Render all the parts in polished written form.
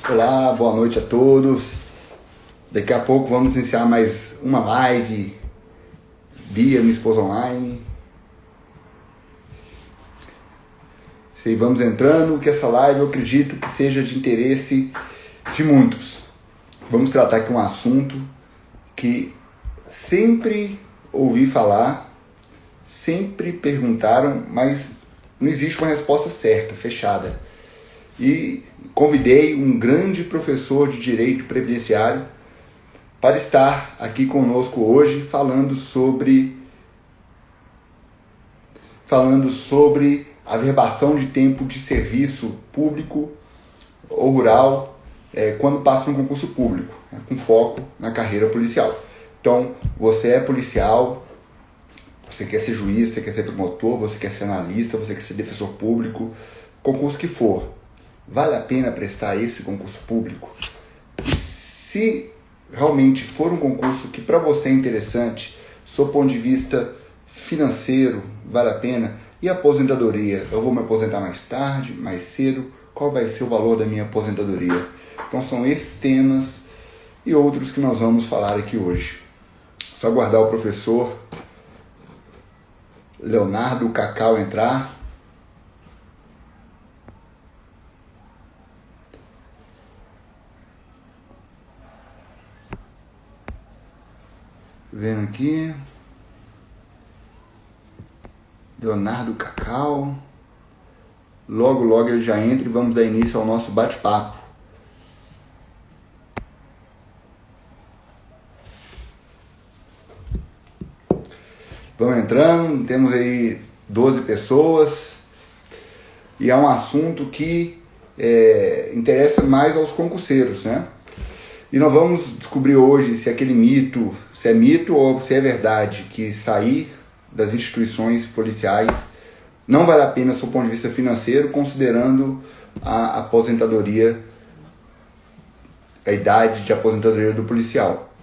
Olá, boa noite a todos. Daqui a pouco vamos iniciar mais uma live via Minha Esposa Online. E vamos entrando, que essa live eu acredito que seja de interesse de muitos. Vamos tratar aqui um assunto que sempre ouvi falar, sempre perguntaram, mas não existe uma resposta certa, fechada. E convidei um grande professor de Direito Previdenciário para estar aqui conosco hoje falando sobre a averbação de tempo de serviço público ou rural quando passa um concurso público, com foco na carreira policial. Então, você é policial, você quer ser juiz, você quer ser promotor, você quer ser analista, você quer ser defensor público, concurso que for, vale a pena prestar esse concurso público? E se realmente for um concurso que para você é interessante, do ponto de vista financeiro, vale a pena? E a aposentadoria? Eu vou me aposentar mais tarde, mais cedo? Qual vai ser o valor da minha aposentadoria? Então são esses temas e outros que nós vamos falar aqui hoje. Só aguardar o professor Leonardo Cacau entrar. Vendo aqui. Leonardo Cacau. Logo ele já entra e vamos dar início ao nosso bate-papo. Vamos entrando, temos aí 12 pessoas e é um assunto que interessa mais aos concurseiros, né? E nós vamos descobrir hoje se aquele mito, se é mito ou se é verdade que sair das instituições policiais não vale a pena do ponto de vista financeiro, considerando a aposentadoria, a idade de aposentadoria do policial.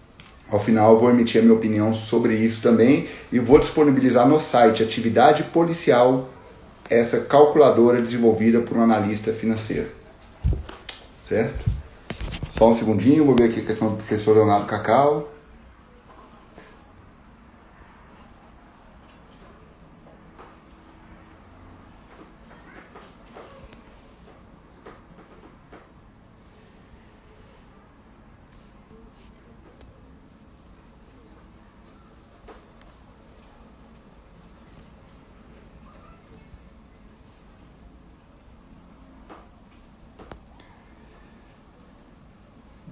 Ao final eu vou emitir a minha opinião sobre isso também e vou disponibilizar no site Atividade Policial essa calculadora desenvolvida por um analista financeiro. Certo? Só um segundinho, vou ver aqui a questão do professor Leonardo Cacau.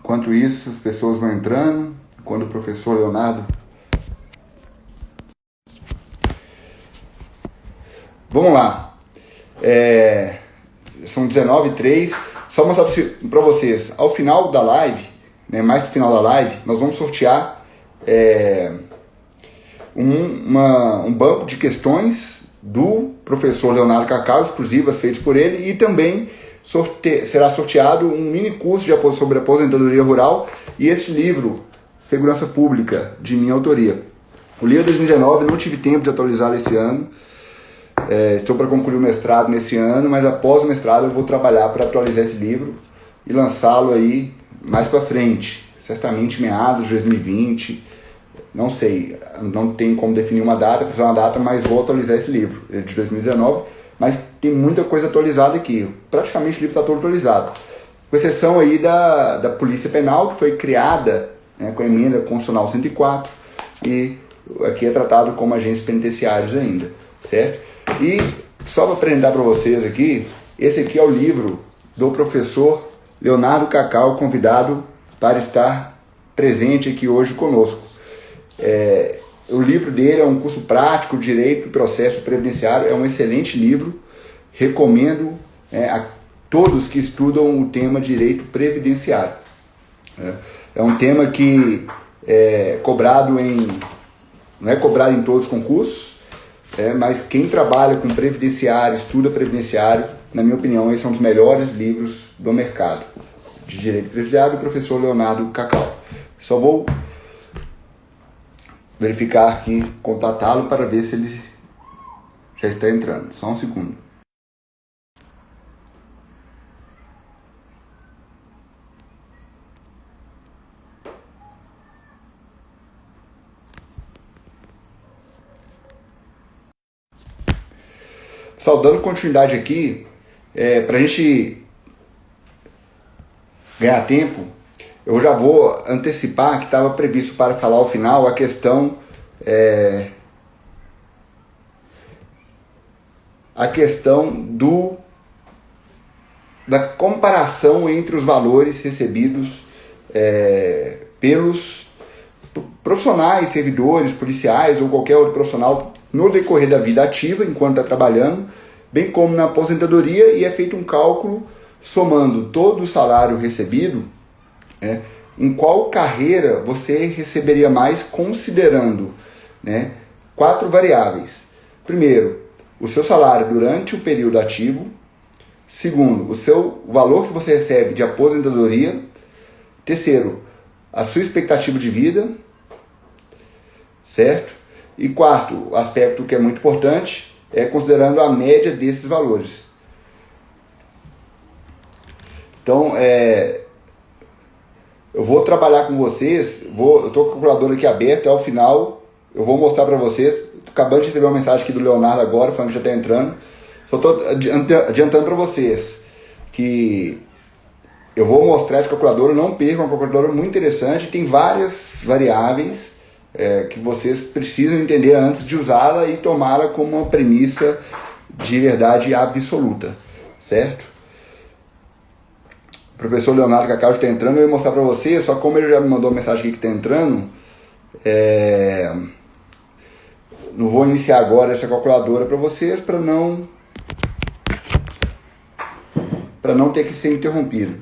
Enquanto isso, as pessoas vão entrando. Quando o professor Leonardo... Vamos lá. São 19h03. Só mostrar para vocês. Ao final da live, mais no final da live, nós vamos sortear um banco de questões do professor Leonardo Cacau, exclusivas, feitas por ele, e também será sorteado um mini curso sobre aposentadoria rural e este livro, Segurança Pública, de minha autoria. O livro de 2019, não tive tempo de atualizá-lo esse ano. Estou para concluir o mestrado nesse ano, mas após o mestrado eu vou trabalhar para atualizar esse livro e lançá-lo aí mais para frente, certamente meados de 2020, não sei, não tenho como definir uma data, mas vou atualizar esse livro, ele é de 2019, mas tem muita coisa atualizada aqui, praticamente o livro está todo atualizado, com exceção aí da Polícia Penal, que foi criada com a emenda constitucional 104, e aqui é tratado como agentes penitenciários ainda, certo? E só para apresentar para vocês aqui, esse aqui é o livro do professor Leonardo Cacau, convidado para estar presente aqui hoje conosco. O livro dele é um curso prático, Direito e Processo Previdenciário, é um excelente livro, recomendo a todos que estudam o tema Direito Previdenciário. É um tema que não é cobrado em todos os concursos, mas quem trabalha com previdenciário, estuda previdenciário, na minha opinião, esse é um dos melhores livros do mercado de Direito Previdenciário, do professor Leonardo Cacau. Só vou verificar aqui, contatá-lo para ver se ele já está entrando. Só um segundo. dando continuidade aqui, para a gente ganhar tempo, eu já vou antecipar que estava previsto para falar ao final a questão da comparação entre os valores recebidos pelos profissionais, servidores, policiais ou qualquer outro profissional no decorrer da vida ativa, enquanto está trabalhando, bem como na aposentadoria, e é feito um cálculo somando todo o salário recebido, em qual carreira você receberia mais, considerando 4 variáveis. Primeiro, o seu salário durante o período ativo. Segundo, o valor que você recebe de aposentadoria. Terceiro, a sua expectativa de vida, certo? E quarto, aspecto que é muito importante, considerando a média desses valores. Então, eu vou trabalhar com vocês, eu estou com a calculadora aqui aberta, ao final eu vou mostrar para vocês. Acabando de receber uma mensagem aqui do Leonardo agora, falando que já está entrando. Só estou adiantando para vocês que eu vou mostrar essa calculadora, não percam, é uma calculadora muito interessante, tem várias variáveis que vocês precisam entender antes de usá-la e tomá-la como uma premissa de verdade absoluta, certo? O professor Leonardo Cacau está entrando, eu ia mostrar para vocês, só como ele já me mandou uma mensagem aqui que está entrando, não vou iniciar agora essa calculadora para vocês, para não ter que ser interrompido.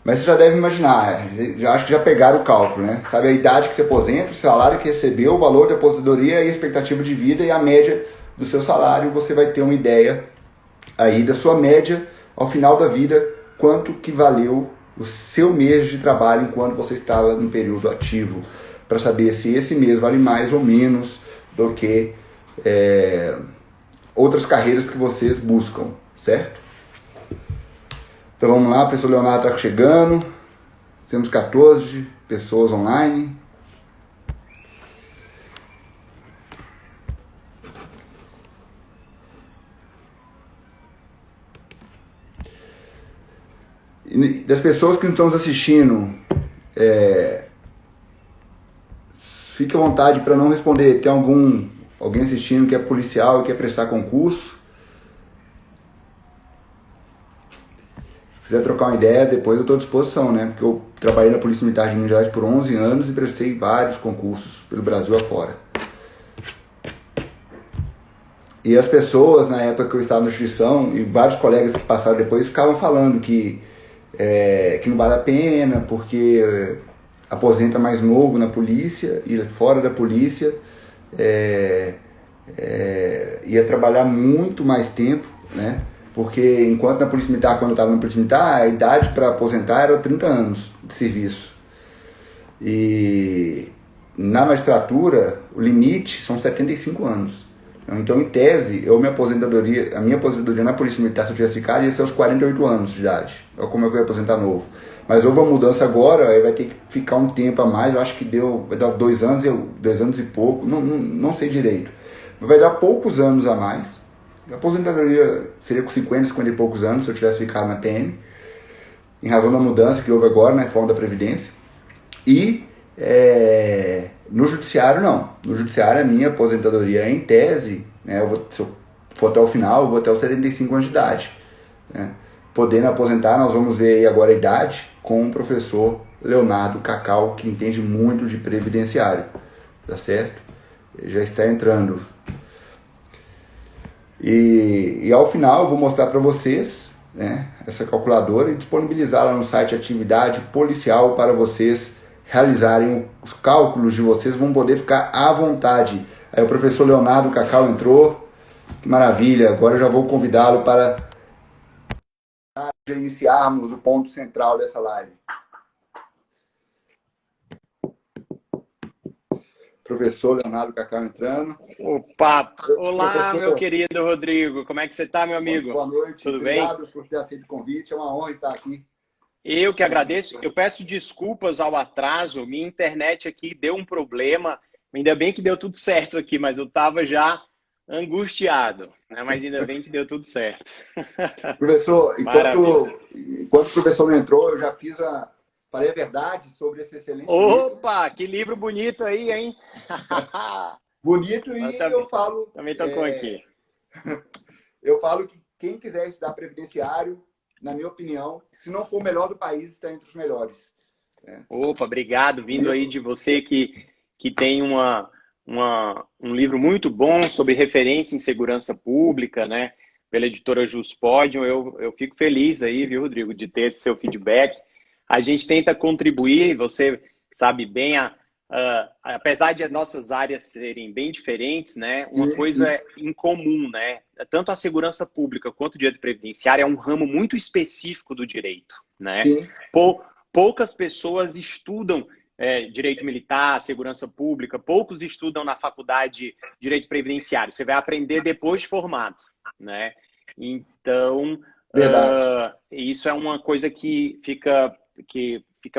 Mas você já deve imaginar, acho que já pegaram o cálculo, né? Sabe a idade que você aposenta, o salário que recebeu, o valor da aposentadoria, a expectativa de vida e a média do seu salário. Você vai ter uma ideia aí da sua média ao final da vida, quanto que valeu o seu mês de trabalho enquanto você estava no período ativo, para saber se esse mês vale mais ou menos do que outras carreiras que vocês buscam, certo? Então vamos lá, o professor Leonardo está chegando, temos 14 pessoas online. E das pessoas que estão nos assistindo, fique à vontade para não responder. Tem alguém assistindo que é policial e quer prestar concurso? Se quiser trocar uma ideia, depois eu estou à disposição, né? Porque eu trabalhei na Polícia Militar de Minas Gerais por 11 anos e prestei vários concursos pelo Brasil afora. E as pessoas, na época que eu estava na instituição, e vários colegas que passaram depois, ficavam falando que não vale a pena, porque aposenta mais novo na polícia, e fora da polícia ia trabalhar muito mais tempo, né? Porque enquanto na Polícia Militar, quando eu estava na Polícia Militar, a idade para aposentar era 30 anos de serviço. E na magistratura, o limite são 75 anos. Então, em tese, a minha aposentadoria na Polícia Militar, se eu tivesse ficado, ia ser aos 48 anos de idade. Olha como é que eu ia aposentar novo. Mas houve uma mudança agora, aí vai ter que ficar um tempo a mais, eu acho que vai dar 2 anos, 2 anos e pouco, não sei direito. Mas vai dar poucos anos a mais. A aposentadoria seria com 50 e poucos anos, se eu tivesse ficado na TM, em razão da mudança que houve agora na reforma da Previdência. E no Judiciário, não. No Judiciário, a minha aposentadoria, em tese, né, se eu for até o final, eu vou até os 75 anos de idade. Né? Podendo aposentar, nós vamos ver aí agora a idade com o professor Leonardo Cacau, que entende muito de previdenciário. Tá certo? Ele já está entrando. E ao final eu vou mostrar para vocês, né, essa calculadora e disponibilizá-la no site Atividade Policial para vocês realizarem os cálculos de vocês, vão poder ficar à vontade. Aí o professor Leonardo Cacau entrou, que maravilha, agora eu já vou convidá-lo para iniciarmos o ponto central dessa live. Professor Leonardo Cacau entrando. Opa! Olá, professor, meu querido Rodrigo. Como é que você está, meu amigo? Boa noite. Tudo Obrigado bem? por ter aceito o convite. É uma honra estar aqui. Eu que agradeço. Eu peço desculpas ao atraso. Minha internet aqui deu um problema. Ainda bem que deu tudo certo aqui, mas eu estava já angustiado, né? Mas ainda bem que deu tudo certo. Professor, Maravilha. enquanto o professor não entrou, eu já falei a verdade sobre esse excelente livro. Opa, que livro bonito aí, hein? Bonito, Eu e também, também tô com aqui. eu falo que quem quiser estudar previdenciário, na minha opinião, se não for o melhor do país, está entre os melhores. Opa, obrigado, vindo aí de você que tem um livro muito bom sobre referência em segurança pública, né? Pela editora Juspodium. Eu fico feliz aí, viu, Rodrigo, de ter esse seu feedback. A gente tenta contribuir, você sabe bem, apesar de as nossas áreas serem bem diferentes, né? Uma Sim, coisa sim, é em comum, né? Tanto a segurança pública quanto o direito previdenciário é um ramo muito específico do direito, né? sim. Poucas pessoas estudam direito militar, segurança pública, poucos estudam na faculdade direito previdenciário. Você vai aprender depois de formado, né? Então, Verdade. isso é uma coisa que fica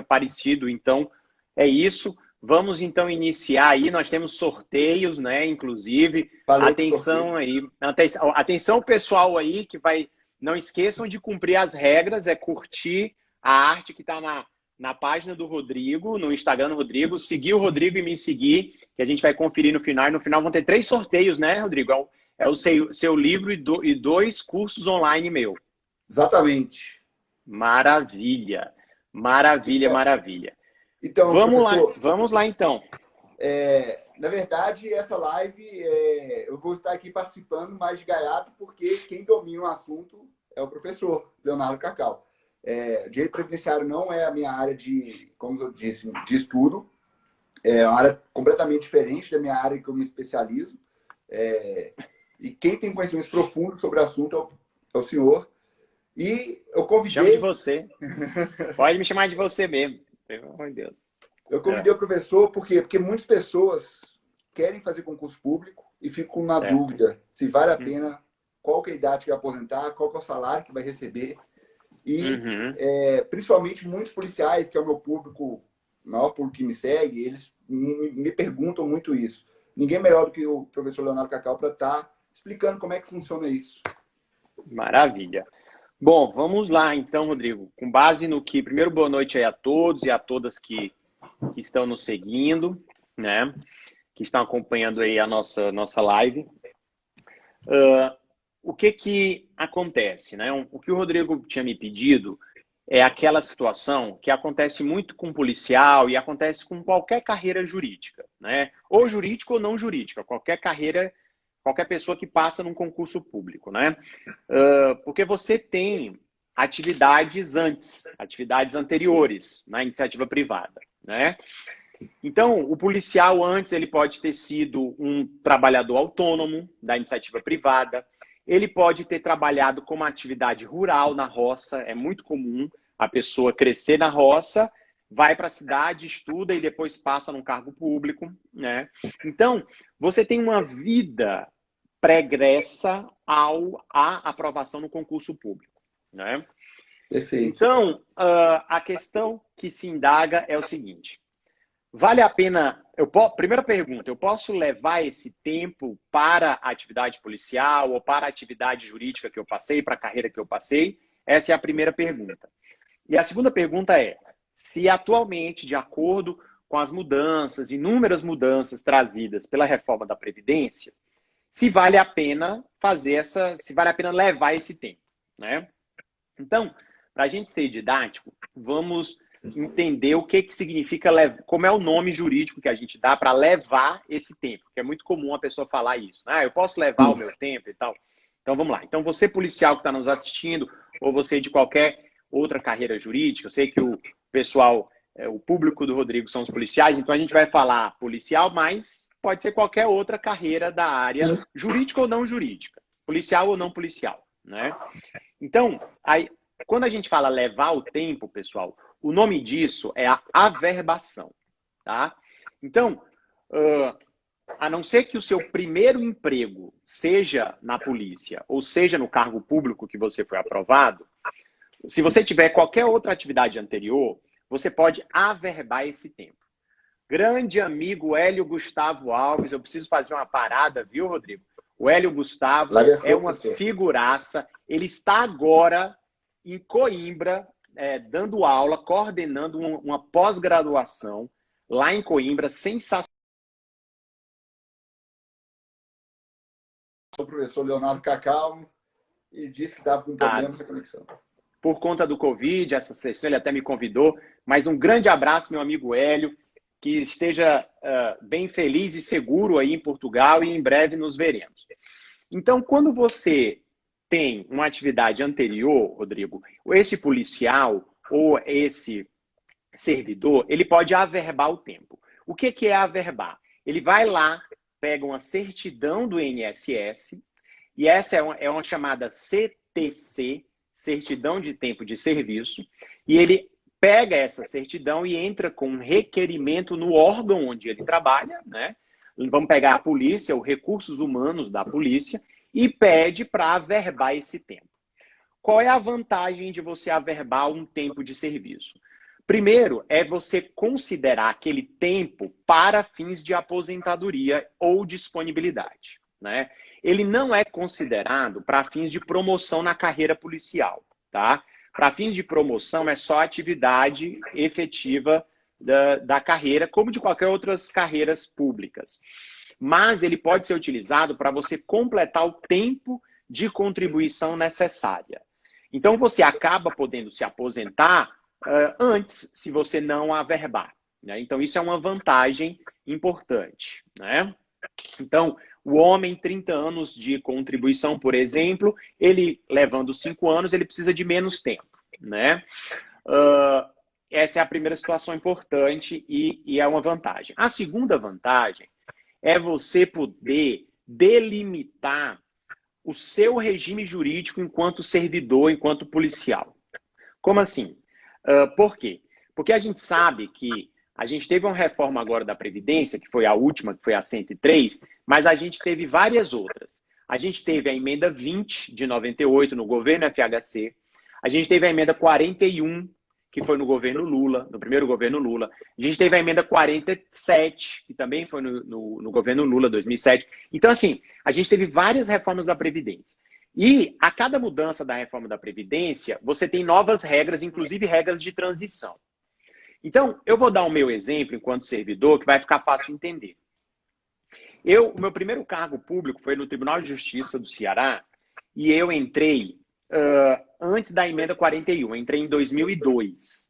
parecido. Então, é isso. Vamos então iniciar aí. Nós temos sorteios, né? Inclusive, Falei que sorteio. atenção aí, atenção pessoal aí que vai. Não esqueçam de cumprir as regras, é curtir a arte que está na página do Rodrigo, no Instagram do Rodrigo, seguir o Rodrigo e me seguir, que a gente vai conferir no final. E no final vão ter 3 sorteios, né, Rodrigo? É o seu livro e 2 cursos online meu. Exatamente. Maravilha, maravilha, Então, maravilha. professor, Vamos lá então. na verdade, essa live, eu vou estar aqui participando mais de gaiato, porque quem domina o assunto é o professor Leonardo Cacau. Direito previdenciário não é a minha área de, como eu disse, de estudo. É uma área completamente diferente da minha área que eu me especializo. E quem tem conhecimentos profundos sobre o assunto é o senhor. E eu Chamo de convidei, você. Pode me chamar de você mesmo. Pelo amor de Deus. eu convidei o professor porque muitas pessoas querem fazer concurso público e ficam na Certo. dúvida se vale a Uhum. pena, qual que é a idade que vai aposentar, qual que é o salário que vai receber. E, Uhum. principalmente, muitos policiais, que é o meu público, o maior público que me segue, eles me perguntam muito isso. Ninguém melhor do que o professor Leonardo Cacau para estar explicando como é que funciona isso. Maravilha. Bom, vamos lá então, Rodrigo. Com base no que. Primeiro, boa noite aí a todos e a todas que estão nos seguindo, né? Que estão acompanhando aí a nossa live. O que acontece, né? O que o Rodrigo tinha me pedido é aquela situação que acontece muito com policial e acontece com qualquer carreira jurídica, né? Ou jurídica ou não jurídica, qualquer carreira, qualquer pessoa que passa num concurso público, né? Porque você tem atividades anteriores na iniciativa privada, né? Então, o policial antes ele pode ter sido um trabalhador autônomo da iniciativa privada, ele pode ter trabalhado como atividade rural na roça, é muito comum a pessoa crescer na roça, vai para a cidade, estuda e depois passa num cargo público, né? Então, você tem uma vida pregressa à aprovação no concurso público, né? Perfeito. Então, a questão que se indaga é o seguinte: vale a pena? Primeira pergunta, eu posso levar esse tempo para a atividade policial ou para a atividade jurídica que eu passei, para a carreira que eu passei? Essa é a primeira pergunta. E a segunda pergunta é: se atualmente, de acordo com as mudanças, inúmeras mudanças trazidas pela reforma da Previdência, se vale a pena se vale a pena levar esse tempo, né? Então, para a gente ser didático, vamos entender o que significa, como é o nome jurídico que a gente dá para levar esse tempo, que é muito comum a pessoa falar isso, né? Eu posso levar o meu tempo e tal. Então, vamos lá. Então, você policial que está nos assistindo, ou você de qualquer outra carreira jurídica, eu sei que o pessoal, o público do Rodrigo são os policiais, então a gente vai falar policial, mas pode ser qualquer outra carreira da área, jurídica ou não jurídica, policial ou não policial, né? Então, aí, quando a gente fala levar o tempo, pessoal, o nome disso é a averbação, tá? Então, a não ser que o seu primeiro emprego seja na polícia ou seja no cargo público que você foi aprovado, se você tiver qualquer outra atividade anterior, você pode averbar esse tempo. Grande amigo Hélio Gustavo Alves, eu preciso fazer uma parada, viu, Rodrigo? O Hélio Gustavo é uma figuraça. Ele está agora em Coimbra, dando aula, coordenando uma pós-graduação lá em Coimbra, sensacional. O professor Leonardo Cacau e disse que estava com problemas na conexão. Por conta do Covid, essa sessão ele até me convidou, mas um grande abraço, meu amigo Hélio, que esteja bem feliz e seguro aí em Portugal e em breve nos veremos. Então, quando você tem uma atividade anterior, Rodrigo, esse policial ou esse servidor, ele pode averbar o tempo. O que é averbar? Ele vai lá, pega uma certidão do INSS, e essa é uma chamada CTC, Certidão de Tempo de Serviço, e ele pega essa certidão e entra com um requerimento no órgão onde ele trabalha, né? Vamos pegar a polícia, os recursos humanos da polícia, e pede para averbar esse tempo. Qual é a vantagem de você averbar um tempo de serviço? Primeiro, é você considerar aquele tempo para fins de aposentadoria ou disponibilidade, né? Ele não é considerado para fins de promoção na carreira policial, tá? Para fins de promoção é só atividade efetiva da carreira, como de qualquer outras carreiras públicas. Mas ele pode ser utilizado para você completar o tempo de contribuição necessária. Então você acaba podendo se aposentar antes, se você não averbar, né? Então isso é uma vantagem importante, né? Então, o homem, 30 anos de contribuição, por exemplo, ele levando 5 anos, ele precisa de menos tempo, né? Essa é a primeira situação importante e é uma vantagem. A segunda vantagem é você poder delimitar o seu regime jurídico enquanto servidor, enquanto policial. Como assim? Por quê? Porque a gente sabe que a gente teve uma reforma agora da Previdência, que foi a última, que foi a 103, mas a gente teve várias outras. A gente teve a emenda 20 de 98 no governo FHC, a gente teve a emenda 41, que foi no governo Lula, no primeiro governo Lula. A gente teve a emenda 47, que também foi no governo Lula, 2007. Então, assim, a gente teve várias reformas da Previdência. E a cada mudança da reforma da Previdência, você tem novas regras, inclusive regras de transição. Então, eu vou dar o meu exemplo enquanto servidor, que vai ficar fácil entender. O meu primeiro cargo público foi no Tribunal de Justiça do Ceará, e eu entrei antes da emenda 41, entrei em 2002.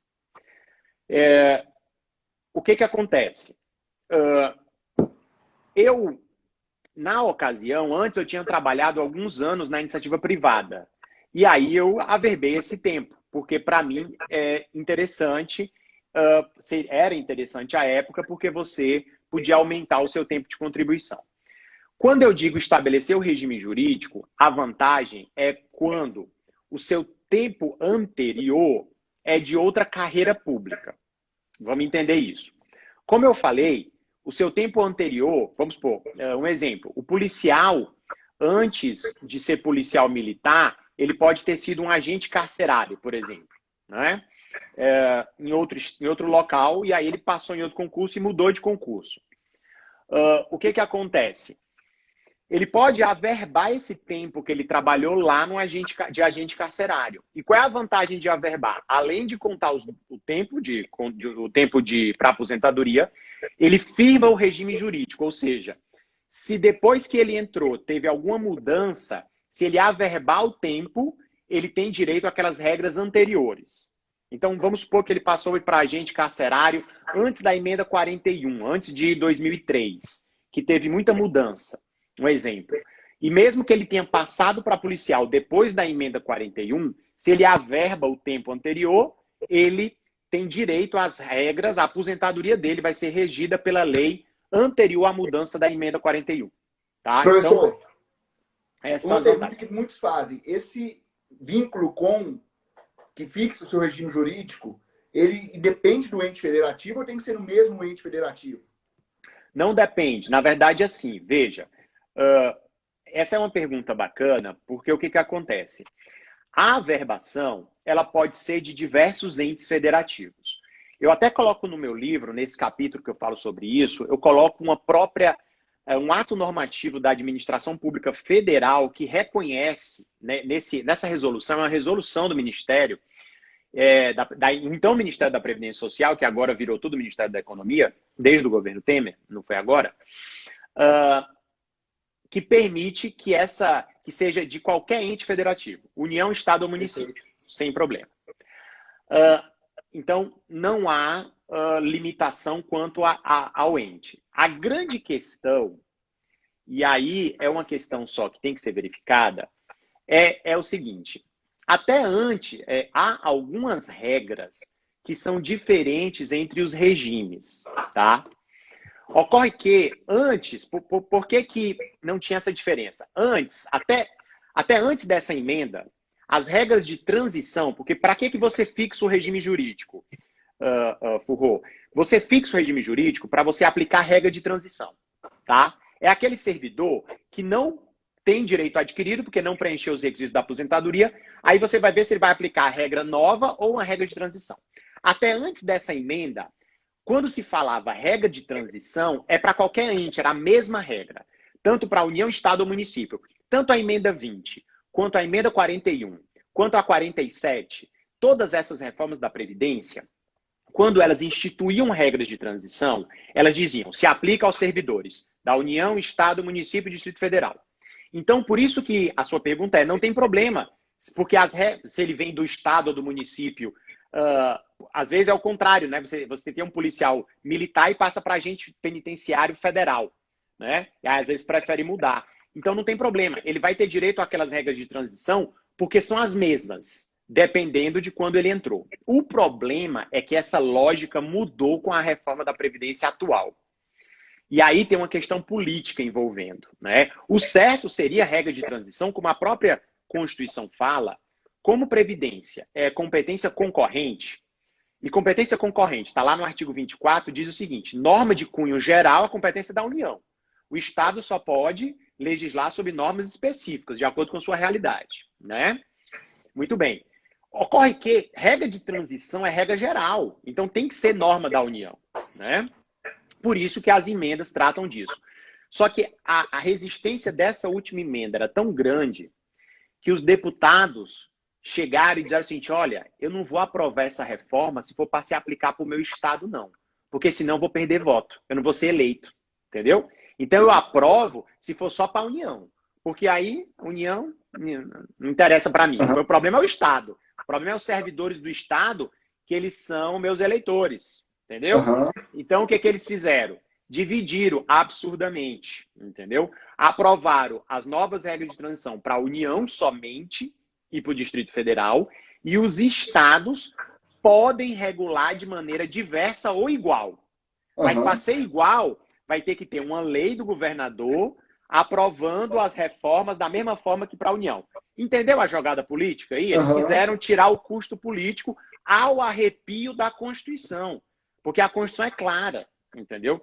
O que acontece? Na ocasião, antes eu tinha trabalhado alguns anos na iniciativa privada. E aí eu averbei esse tempo, porque para mim é interessante, era interessante à época, porque você podia aumentar o seu tempo de contribuição. Quando eu digo estabelecer o regime jurídico, a vantagem é quando o seu tempo anterior é de outra carreira pública. Vamos entender isso. Como eu falei, o seu tempo anterior, vamos supor, um exemplo, o policial, antes de ser policial militar, ele pode ter sido um agente carcerário, por exemplo, né? Em outro local, e aí ele passou em outro concurso e mudou de concurso. O que acontece? Ele pode averbar esse tempo que ele trabalhou lá no agente carcerário. E qual é a vantagem de averbar? Além de contar o tempo para aposentadoria, ele firma o regime jurídico, ou seja, se depois que ele entrou teve alguma mudança, se ele averbar o tempo, ele tem direito àquelas regras anteriores. Então, vamos supor que ele passou para agente carcerário antes da emenda 41, antes de 2003, que teve muita mudança. Um exemplo. E mesmo que ele tenha passado para policial depois da emenda 41, se ele averba o tempo anterior, ele tem direito às regras, a aposentadoria dele vai ser regida pela lei anterior à mudança da emenda 41. Tá? Professor, então, uma pergunta que muitos fazem. Esse vínculo que fixa o seu regime jurídico, ele depende do ente federativo ou tem que ser o mesmo ente federativo? Não depende. Na verdade, assim, veja, essa é uma pergunta bacana, porque o que acontece? A averbação, ela pode ser de diversos entes federativos. Eu até coloco no meu livro, nesse capítulo que eu falo sobre isso, eu coloco uma própria um ato normativo da administração pública federal que reconhece, né, nessa resolução, é uma resolução do Ministério, então o Ministério da Previdência Social, que agora virou tudo o Ministério da Economia, desde o governo Temer, não foi agora, que permite que seja de qualquer ente federativo, União, Estado ou município, sem problema. Então, não há limitação quanto ao ente. A grande questão, e aí é uma questão só que tem que ser verificada, é o seguinte: até antes, há algumas regras que são diferentes entre os regimes, tá? Ocorre que antes, por que não tinha essa diferença? Antes, até antes dessa emenda, as regras de transição, porque para que você fixa o regime jurídico, Furro? Você fixa o regime jurídico para você aplicar a regra de transição, tá? É aquele servidor que não tem direito adquirido, porque não preencheu os requisitos da aposentadoria, aí você vai ver se ele vai aplicar a regra nova ou uma regra de transição. Até antes dessa emenda, quando se falava regra de transição, é para qualquer ente, era a mesma regra, tanto para a União, Estado ou município. Tanto a emenda 20, quanto a emenda 41, quanto a 47, todas essas reformas da Previdência, quando elas instituíam regras de transição, elas diziam, se aplica aos servidores da União, Estado, município e Distrito Federal. Então, por isso que a sua pergunta não tem problema, porque se ele vem do Estado ou do município, às vezes é o contrário, né? Você tem um policial militar e passa para agente penitenciário federal, né? E às vezes prefere mudar. Então não tem problema, ele vai ter direito àquelas regras de transição porque são as mesmas, dependendo de quando ele entrou. O problema é que essa lógica mudou com a reforma da Previdência atual. E aí tem uma questão política envolvendo, né? O certo seria a regra de transição, como a própria Constituição fala, como Previdência é competência concorrente, e competência concorrente, está lá no artigo 24, diz o seguinte: norma de cunho geral, a competência da União. O Estado só pode legislar sobre normas específicas, de acordo com sua realidade, né? Muito bem. Ocorre que regra de transição é regra geral, então tem que ser norma da União, né? Por isso que as emendas tratam disso. Só que a resistência dessa última emenda era tão grande que os deputados chegaram e disseram assim, olha, eu não vou aprovar essa reforma se for para se aplicar para o meu estado, não. Porque senão eu vou perder voto, eu não vou ser eleito, entendeu? Então eu aprovo se for só para a União. Porque aí a União não interessa para mim. O problema é o Estado. O problema é os servidores do Estado, que eles são meus eleitores. Entendeu? Então, o que eles fizeram? Dividiram absurdamente, entendeu? Aprovaram as novas regras de transição para a União somente e para o Distrito Federal, e os estados podem regular de maneira diversa ou igual. Mas para ser igual, vai ter que ter uma lei do governador aprovando as reformas da mesma forma que para a União. Entendeu a jogada política aí? Eles quiseram tirar o custo político ao arrepio da Constituição. Porque a Constituição é clara, entendeu?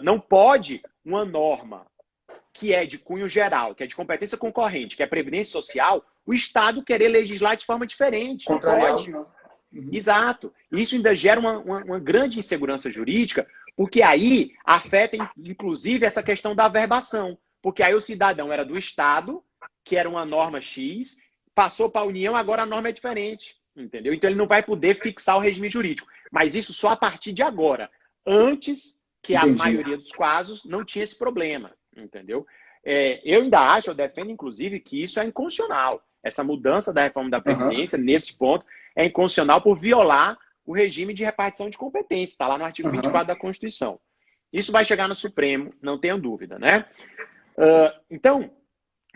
Não pode uma norma que é de cunho geral, que é de competência concorrente, que é previdência social, o Estado querer legislar de forma diferente. Não pode. Exato. Isso ainda gera uma grande insegurança jurídica, porque aí afeta, inclusive, essa questão da averbação. Porque aí o cidadão era do Estado, que era uma norma X, passou para a União, agora a norma é diferente. Entendeu? Então ele não vai poder fixar o regime jurídico. Mas isso só a partir de agora. Antes, que a maioria dos casos não tinha esse problema. Entendeu? Eu ainda acho, eu defendo, inclusive, que isso é inconstitucional. Essa mudança da reforma da Previdência, nesse ponto, é inconstitucional por violar o regime de repartição de competência. Está lá no artigo 24 da Constituição. Isso vai chegar no Supremo, não tenho dúvida, né? Então,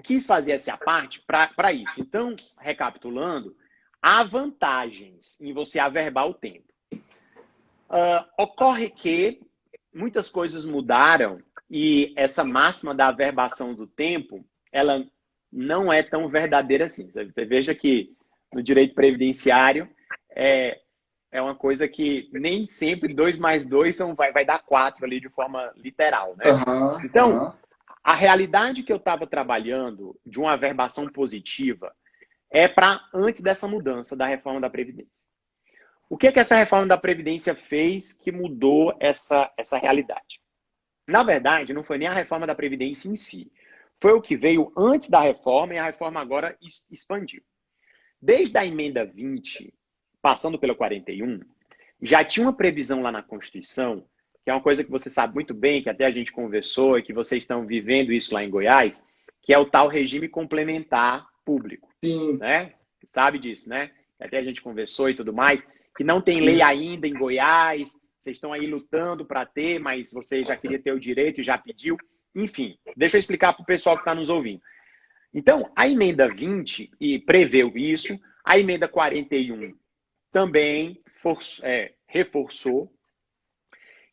quis fazer essa parte para isso. Então, recapitulando, há vantagens em você averbar o tempo. Ocorre que muitas coisas mudaram e essa máxima da averbação do tempo, ela não é tão verdadeira assim. Você veja que no direito previdenciário é uma coisa que nem sempre 2 mais 2 vai dar 4 ali de forma literal, né? Então, a realidade que eu estava trabalhando de uma averbação positiva é para antes dessa mudança da reforma da Previdência. O que essa reforma da Previdência fez que mudou essa realidade? Na verdade, não foi nem a reforma da Previdência em si. Foi o que veio antes da reforma e a reforma agora expandiu. Desde a emenda 20, passando pela 41, já tinha uma previsão lá na Constituição, que é uma coisa que você sabe muito bem, que até a gente conversou e que vocês estão vivendo isso lá em Goiás, que é o tal regime complementar público. Sim, Né? Sabe disso, né? Até a gente conversou e tudo mais, que não tem lei sim. ainda em Goiás, vocês estão aí lutando para ter, mas você já queria ter o direito e já pediu. Enfim, deixa eu explicar para o pessoal que está nos ouvindo. Então, a emenda 20 e preveu isso, a emenda 41 também reforçou.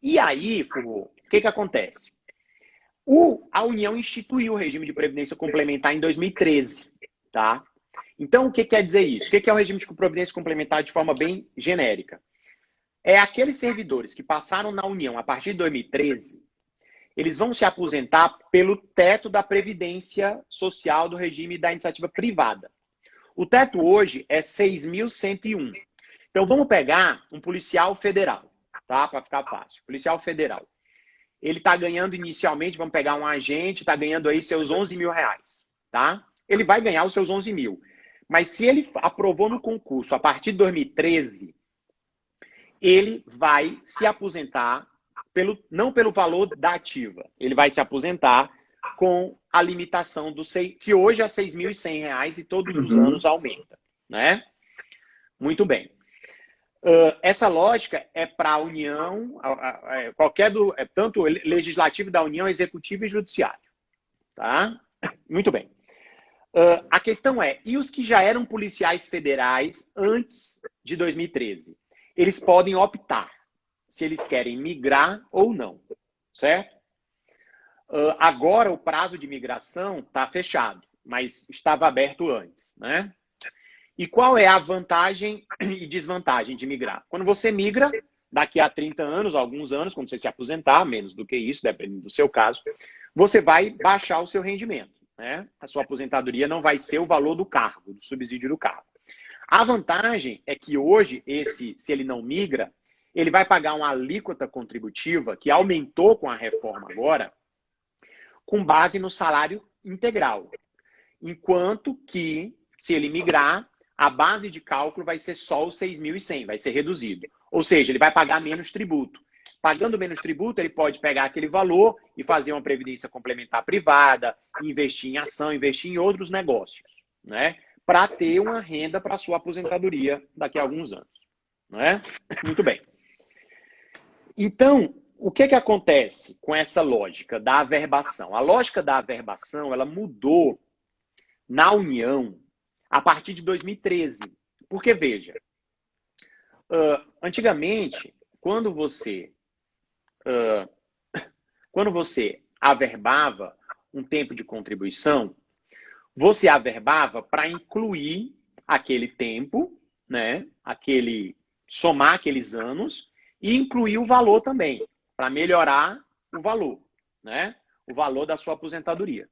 E aí, o que acontece? A União instituiu o regime de previdência complementar em 2013, tá? Então, o que quer dizer isso? O que é o regime de previdência complementar de forma bem genérica? É aqueles servidores que passaram na União a partir de 2013, eles vão se aposentar pelo teto da Previdência Social do regime da iniciativa privada. O teto hoje é 6.101. Então, vamos pegar um policial federal, tá? Para ficar fácil. Policial federal. Ele está ganhando inicialmente, vamos pegar um agente, está ganhando aí seus 11 mil reais, tá? Ele vai ganhar os seus 11 mil. Mas se ele aprovou no concurso a partir de 2013, ele vai se aposentar não pelo valor da ativa, ele vai se aposentar com a limitação que hoje é R$ 6.100 e todos os anos aumenta, né? Muito bem. Essa lógica é para a União, tanto legislativo da União, executivo e judiciário, tá? Muito bem. A questão é, e os que já eram policiais federais antes de 2013? Eles podem optar se eles querem migrar ou não, certo? Agora o prazo de migração está fechado, mas estava aberto antes, né? E qual é a vantagem e desvantagem de migrar? Quando você migra, daqui a 30 anos, alguns anos, quando você se aposentar, menos do que isso, dependendo do seu caso, você vai baixar o seu rendimento, né? A sua aposentadoria não vai ser o valor do cargo, do subsídio do cargo. A vantagem é que hoje, se ele não migra, ele vai pagar uma alíquota contributiva que aumentou com a reforma agora, com base no salário integral. Enquanto que, se ele migrar, a base de cálculo vai ser só os 6.100, vai ser reduzido. Ou seja, ele vai pagar menos tributo. Pagando menos tributo, ele pode pegar aquele valor e fazer uma previdência complementar privada, investir em ação, investir em outros negócios, né? Para ter uma renda para a sua aposentadoria daqui a alguns anos, né? Muito bem. Então, o que acontece com essa lógica da averbação? A lógica da averbação, ela mudou na União a partir de 2013. Porque, veja, antigamente, quando você averbava um tempo de contribuição, você averbava para incluir aquele tempo, né? Somar aqueles anos e incluir o valor também, para melhorar o valor, né? O valor da sua aposentadoria.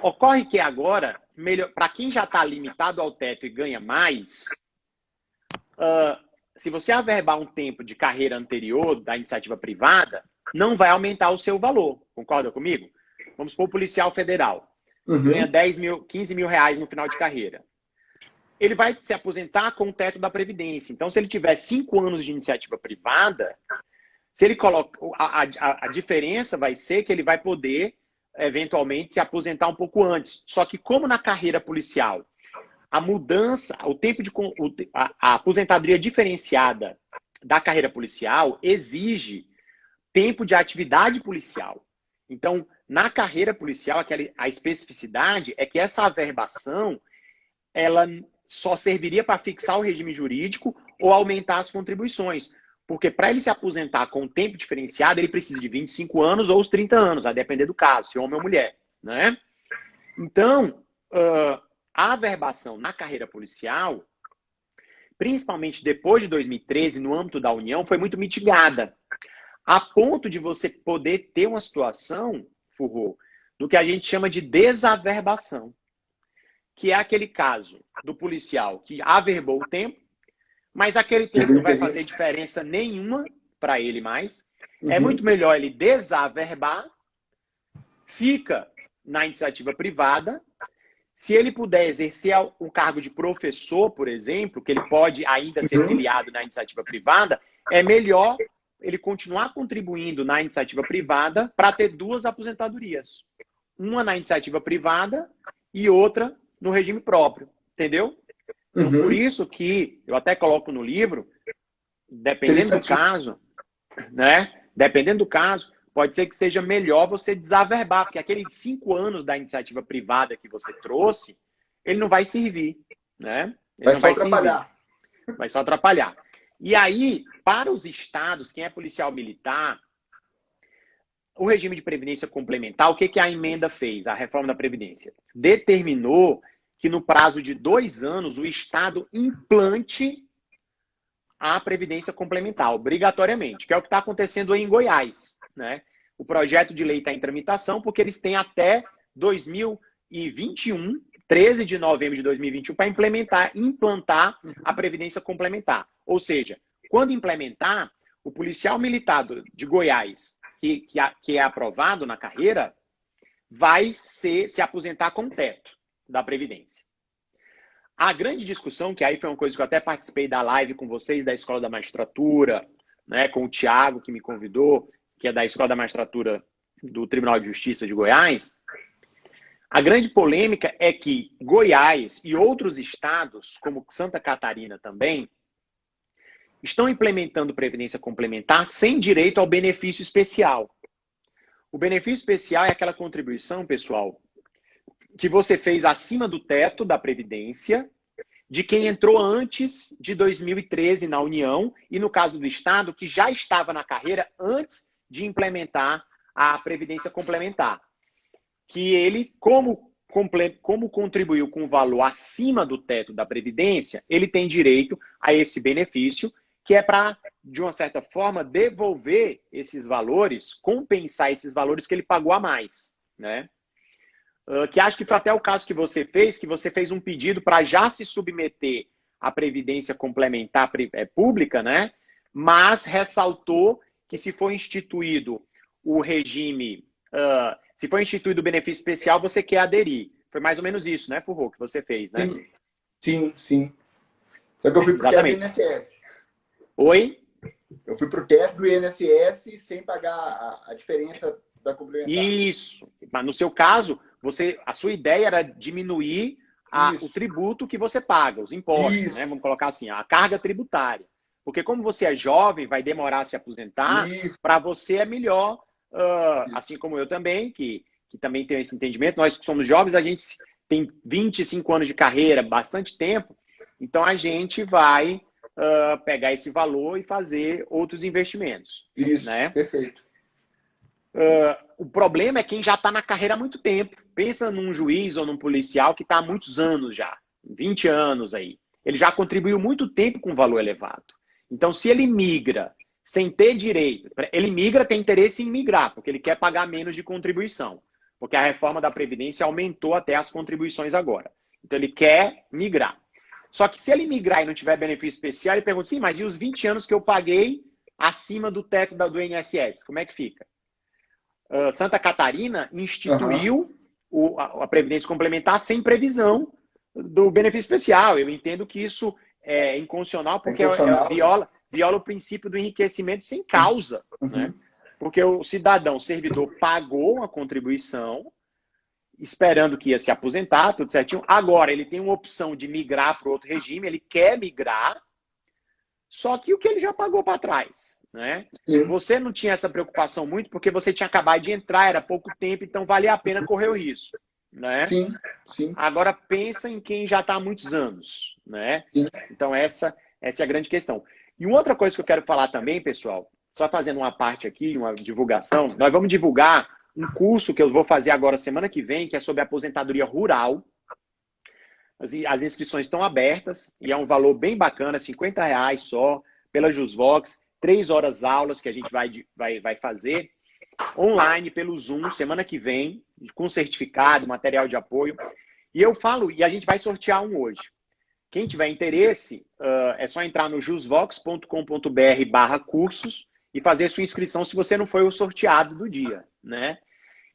Ocorre que agora, para quem já está limitado ao teto e ganha mais, se você averbar um tempo de carreira anterior da iniciativa privada, não vai aumentar o seu valor. Concorda comigo? Vamos supor o policial federal. Ganha 10 mil, 15 mil reais no final de carreira. Ele vai se aposentar com o teto da Previdência. Então, se ele tiver 5 anos de iniciativa privada, se ele coloca, a diferença vai ser que ele vai poder, eventualmente, se aposentar um pouco antes. Só que, como na carreira policial, a mudança, a aposentadoria diferenciada da carreira policial exige tempo de atividade policial. Então, na carreira policial, a especificidade é que essa averbação, ela só serviria para fixar o regime jurídico ou aumentar as contribuições. Porque para ele se aposentar com tempo diferenciado, ele precisa de 25 anos ou os 30 anos, a depender do caso, se homem ou mulher, né? Então, a averbação na carreira policial, principalmente depois de 2013, no âmbito da União, foi muito mitigada. A ponto de você poder ter uma situação, Furro, do que a gente chama de desaverbação. Que é aquele caso do policial que averbou o tempo, mas aquele tempo não vai fazer diferença nenhuma para ele mais. É muito melhor ele desaverbar, fica na iniciativa privada. Se ele puder exercer o cargo de professor, por exemplo, que ele pode ainda ser filiado na iniciativa privada, é melhor ele continuar contribuindo na iniciativa privada para ter duas aposentadorias. Uma na iniciativa privada e outra no regime próprio. Entendeu? Então, por isso que eu até coloco no livro, dependendo do caso, né? Dependendo do caso, pode ser que seja melhor você desaverbar, porque aqueles 5 anos da iniciativa privada que você trouxe, ele não vai servir, né? Ele vai só atrapalhar. Vai só atrapalhar. E aí, para os estados, quem é policial militar, o regime de previdência complementar, o que que a emenda fez, a reforma da Previdência? Determinou que no prazo de 2 anos o estado implante a previdência complementar, obrigatoriamente, que é o que está acontecendo em Goiás, né? O projeto de lei está em tramitação porque eles têm até 2021, 13 de novembro de 2021, para implantar a previdência complementar. Ou seja, quando implementar, o policial militar de Goiás, que é aprovado na carreira, vai se aposentar com teto da Previdência. A grande discussão, que aí foi uma coisa que eu até participei da live com vocês da Escola da Magistratura, né, com o Tiago, que me convidou, que é da Escola da Magistratura do Tribunal de Justiça de Goiás. A grande polêmica é que Goiás e outros estados, como Santa Catarina também, estão implementando previdência complementar sem direito ao benefício especial. O benefício especial é aquela contribuição, pessoal, que você fez acima do teto da Previdência de quem entrou antes de 2013 na União e, no caso do Estado, que já estava na carreira antes de implementar a Previdência Complementar. Que ele, como contribuiu com valor acima do teto da Previdência, ele tem direito a esse benefício, que é para, de uma certa forma, devolver esses valores, compensar esses valores que ele pagou a mais, né? Que acho que foi até o caso que você fez um pedido para já se submeter à Previdência Complementar Pública, né? Mas ressaltou que se for instituído o regime, se for instituído o benefício especial, você quer aderir. Foi mais ou menos isso, né, Furro, que você fez, né? Sim. Só que eu fui pro teto do INSS. Oi? Eu fui pro teto do INSS sem pagar a diferença da complementar. Isso. Mas no seu caso, a sua ideia era diminuir o tributo que você paga, os impostos, né? Vamos colocar assim, a carga tributária. Porque como você é jovem, vai demorar a se aposentar, para você é melhor, assim como eu também, que também tenho esse entendimento, nós que somos jovens, a gente tem 25 anos de carreira, bastante tempo, então a gente vai pegar esse valor e fazer outros investimentos. Isso, né? Perfeito. O problema é quem já está na carreira há muito tempo. Pensa num juiz ou num policial que está há muitos anos já, 20 anos aí. Ele já contribuiu muito tempo com valor elevado. Então, se ele migra sem ter direito, ele migra, tem interesse em migrar, porque ele quer pagar menos de contribuição. Porque a reforma da Previdência aumentou até as contribuições agora. Então, ele quer migrar. Só que se ele migrar e não tiver benefício especial, ele pergunta assim, mas e os 20 anos que eu paguei acima do teto do INSS? Como é que fica? Santa Catarina instituiu a Previdência Complementar sem previsão do benefício especial. Eu entendo que isso é inconstitucional porque viola o princípio do enriquecimento sem causa. Né? Porque o cidadão, o servidor, pagou uma contribuição esperando que ia se aposentar, tudo certinho. Agora, ele tem uma opção de migrar para outro regime, ele quer migrar, só que o que ele já pagou para trás. Né? Você não tinha essa preocupação muito porque você tinha acabado de entrar, era pouco tempo, então valia a pena correr o risco. Né? Sim. Agora pensa em quem já está há muitos anos. Né? Então essa é a grande questão. E uma outra coisa que eu quero falar também, pessoal, só fazendo uma parte aqui, uma divulgação, nós vamos divulgar um curso que eu vou fazer agora semana que vem, que é sobre aposentadoria rural. As inscrições estão abertas e é um valor bem bacana, R$50 só, pela JusVox. 3 horas aulas que a gente vai fazer online pelo Zoom semana que vem, com certificado, material de apoio. E eu falo, e a gente vai sortear um hoje. Quem tiver interesse, é só entrar no jusvox.com.br/cursos e fazer sua inscrição se você não foi o sorteado do dia, né?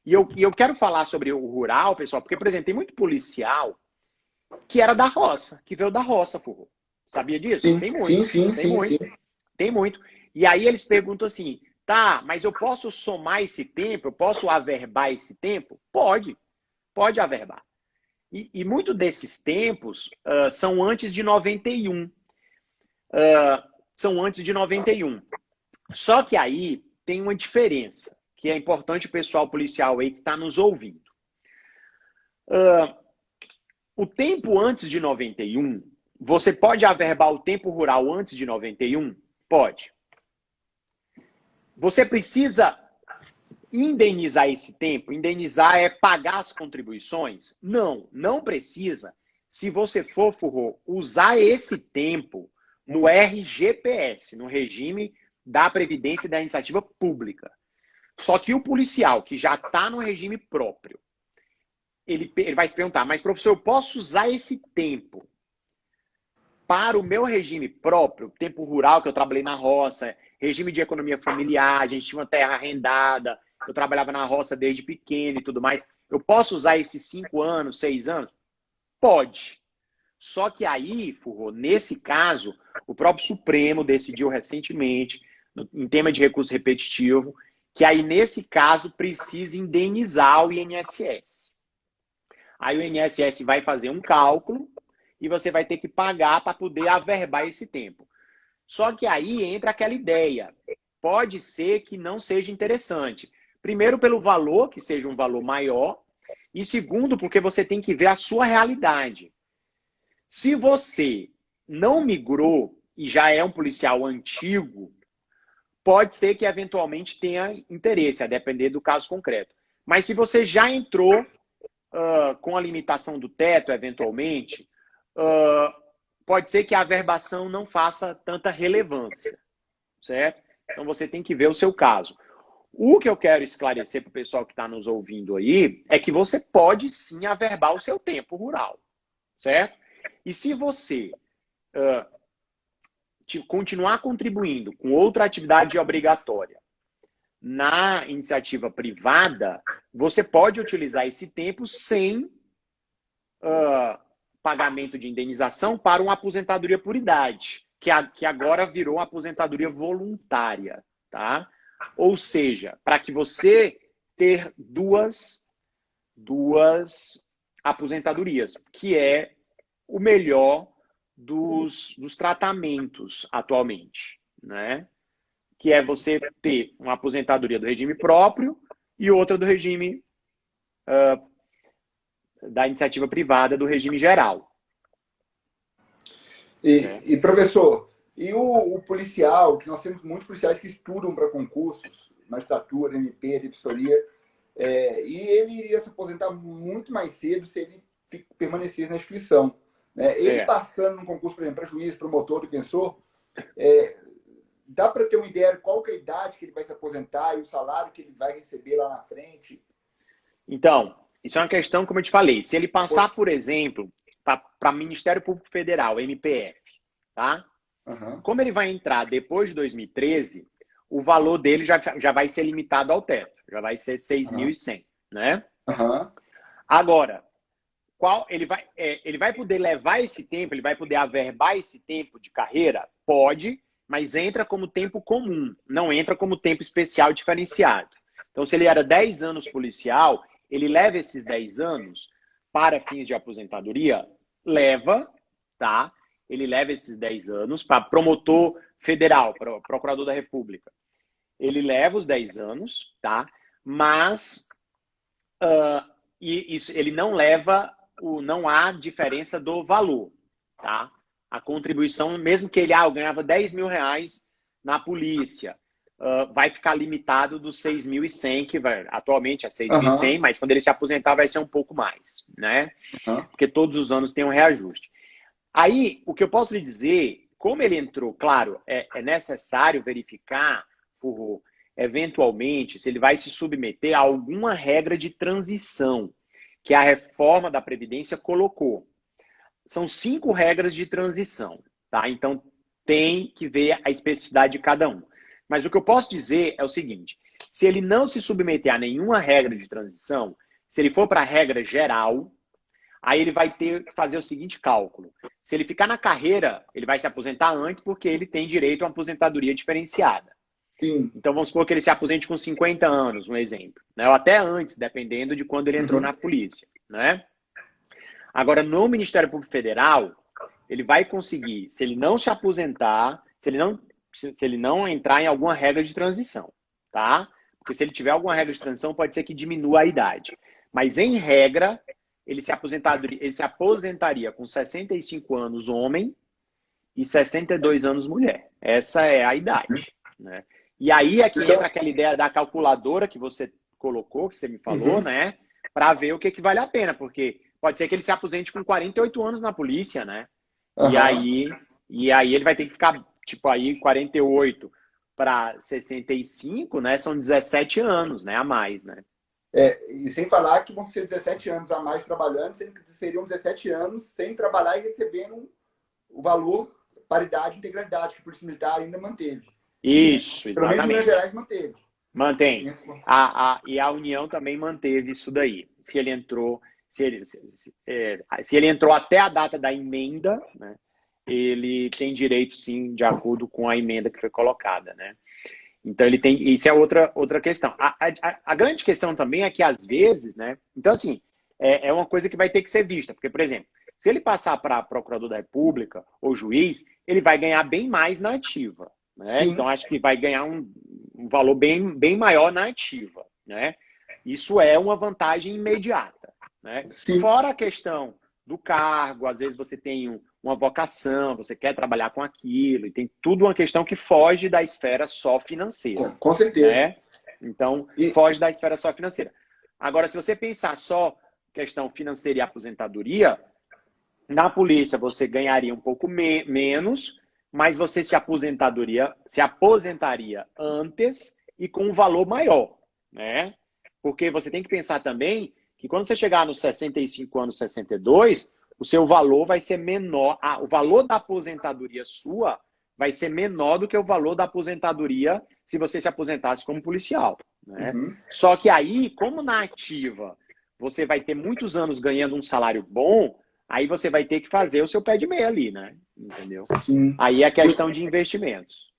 E eu quero falar sobre o rural, pessoal, porque, por exemplo, tem muito policial que era da roça, que veio da roça, Furro. Sabia disso? Sim, Tem sim, muito, sim, tem sim, sim. muito, tem muito. E aí eles perguntam assim, tá, mas eu posso somar esse tempo? Eu posso averbar esse tempo? Pode averbar. E muitos desses tempos são antes de 91. São antes de 91. Só que aí tem uma diferença, que é importante o pessoal policial aí que está nos ouvindo. O tempo antes de 91, você pode averbar o tempo rural antes de 91? Pode. Você precisa indenizar esse tempo? Indenizar é pagar as contribuições? Não, não precisa. Se você for, Furro, usar esse tempo no RGPS, no regime da Previdência e da Iniciativa Pública. Só que o policial que já está no regime próprio, ele vai se perguntar, mas professor, eu posso usar esse tempo para o meu regime próprio, tempo rural que eu trabalhei na roça, regime de economia familiar, a gente tinha uma terra arrendada, eu trabalhava na roça desde pequeno e tudo mais. Eu posso usar esses 5 anos, 6 anos? Pode. Só que aí, Furro, nesse caso, o próprio Supremo decidiu recentemente, em tema de recurso repetitivo, que aí, nesse caso, precisa indenizar o INSS. Aí o INSS vai fazer um cálculo e você vai ter que pagar para poder averbar esse tempo. Só que aí entra aquela ideia. Pode ser que não seja interessante. Primeiro, pelo valor, que seja um valor maior. E segundo, porque você tem que ver a sua realidade. Se você não migrou e já é um policial antigo, pode ser que eventualmente tenha interesse, a depender do caso concreto. Mas se você já entrou com a limitação do teto, eventualmente, pode ser que a averbação não faça tanta relevância, certo? Então você tem que ver o seu caso. O que eu quero esclarecer para o pessoal que está nos ouvindo aí é que você pode sim averbar o seu tempo rural, certo? E se você continuar contribuindo com outra atividade obrigatória na iniciativa privada, você pode utilizar esse tempo sem pagamento de indenização para uma aposentadoria por idade, que agora virou uma aposentadoria voluntária, tá? Ou seja, para que você ter duas aposentadorias, que é o melhor dos tratamentos atualmente, né? Que é você ter uma aposentadoria do regime próprio e outra do regime da iniciativa privada do regime geral. E professor, e o policial, que nós temos muitos policiais que estudam para concursos, magistratura, MP, defensoria, e ele iria se aposentar muito mais cedo se ele permanecesse na instituição. Né? Ele passando num concurso, por exemplo, para juiz, promotor, defensor, dá para ter uma ideia de qual que é a idade que ele vai se aposentar e o salário que ele vai receber lá na frente? Então, isso é uma questão, como eu te falei, se ele passar, por exemplo, para Ministério Público Federal, MPF, tá? Uhum. Como ele vai entrar depois de 2013, o valor dele já vai ser limitado ao teto, já vai ser 6.100, né? Uhum. Agora, ele vai poder levar esse tempo, ele vai poder averbar esse tempo de carreira? Pode, mas entra como tempo comum, não entra como tempo especial diferenciado. Então, se ele era 10 anos policial, ele leva esses 10 anos para fins de aposentadoria? Leva, tá? Ele leva esses 10 anos para promotor federal, para procurador da República. Ele leva os 10 anos, tá? Mas ele não leva, não há diferença do valor, tá? A contribuição, mesmo que ele ganhava 10 mil reais na polícia, vai ficar limitado dos 6.100, que atualmente é 6.100, mas quando ele se aposentar vai ser um pouco mais, né? Porque todos os anos tem um reajuste. Aí, o que eu posso lhe dizer, como ele entrou, claro, é necessário verificar, eventualmente, se ele vai se submeter a alguma regra de transição que a reforma da Previdência colocou. São 5 regras de transição, tá? Então, tem que ver a especificidade de cada um. Mas o que eu posso dizer é o seguinte, se ele não se submeter a nenhuma regra de transição, se ele for para a regra geral, aí ele vai ter que fazer o seguinte cálculo. Se ele ficar na carreira, ele vai se aposentar antes porque ele tem direito a uma aposentadoria diferenciada. Sim. Então vamos supor que ele se aposente com 50 anos, um exemplo. Né? Ou até antes, dependendo de quando ele entrou na polícia. Né? Agora, no Ministério Público Federal, ele vai conseguir, se ele não se aposentar, se ele não entrar em alguma regra de transição, tá? Porque se ele tiver alguma regra de transição, pode ser que diminua a idade. Mas, em regra, ele se aposentaria com 65 anos homem e 62 anos mulher. Essa é a idade. Né? E aí é que entra aquela ideia da calculadora que você colocou, que você me falou, né? Para ver o que vale a pena, porque pode ser que ele se aposente com 48 anos na polícia, né? E aí ele vai ter que ficar, tipo, aí 48 para 65, né? São 17 anos, né? A mais, né? E sem falar que vão ser 17 anos a mais trabalhando, sendo que seriam 17 anos sem trabalhar e recebendo o valor, paridade e integralidade que o Polícia Militar ainda manteve. Isso, exatamente. Pelo menos em Minas Gerais manteve. Mantém. E a União também manteve isso daí. Se ele entrou, se ele entrou até a data da emenda, né, ele tem direito, sim, de acordo com a emenda que foi colocada, né? Então ele tem. Isso é outra questão. A grande questão também é que, às vezes, né? Então, assim, é uma coisa que vai ter que ser vista. Porque, por exemplo, se ele passar para procurador da República ou juiz, ele vai ganhar bem mais na ativa. Né? Então, acho que vai ganhar um valor bem maior na ativa. Né? Isso é uma vantagem imediata. Né? Fora a questão do cargo, às vezes você tem uma vocação, você quer trabalhar com aquilo, e tem tudo uma questão que foge da esfera só financeira. Com certeza. Né? Então, foge da esfera só financeira. Agora, se você pensar só questão financeira e aposentadoria, na polícia você ganharia um pouco menos, mas você se aposentaria antes e com um valor maior, né? Porque você tem que pensar também que quando você chegar nos 65 anos, 62, o seu valor vai ser menor, o valor da aposentadoria sua vai ser menor do que o valor da aposentadoria se você se aposentasse como policial, né? Só que aí, como na ativa você vai ter muitos anos ganhando um salário bom, aí você vai ter que fazer o seu pé de meia ali, né? Entendeu? Sim. Aí é questão de investimentos.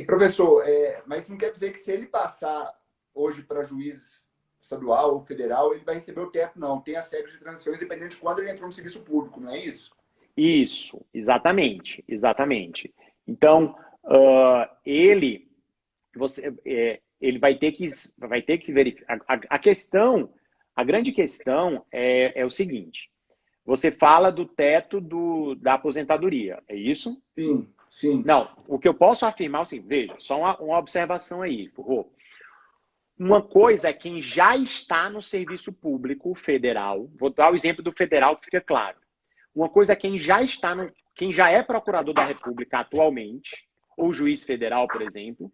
Professor, mas não quer dizer que se ele passar hoje para juiz estadual ou federal, ele vai receber o teto, não. Tem as regras de transições dependendo de quando ele entrou no serviço público, não é isso? Isso, exatamente. Então, ele vai ter que verificar. A grande questão é o seguinte. Você fala do teto da aposentadoria, é isso? Sim. Não, o que eu posso afirmar é o seguinte, veja, só uma observação aí, Rô. Uma coisa é quem já está no serviço público federal, vou dar o exemplo do federal que fica claro. Uma coisa é quem já é procurador da República atualmente, ou juiz federal, por exemplo,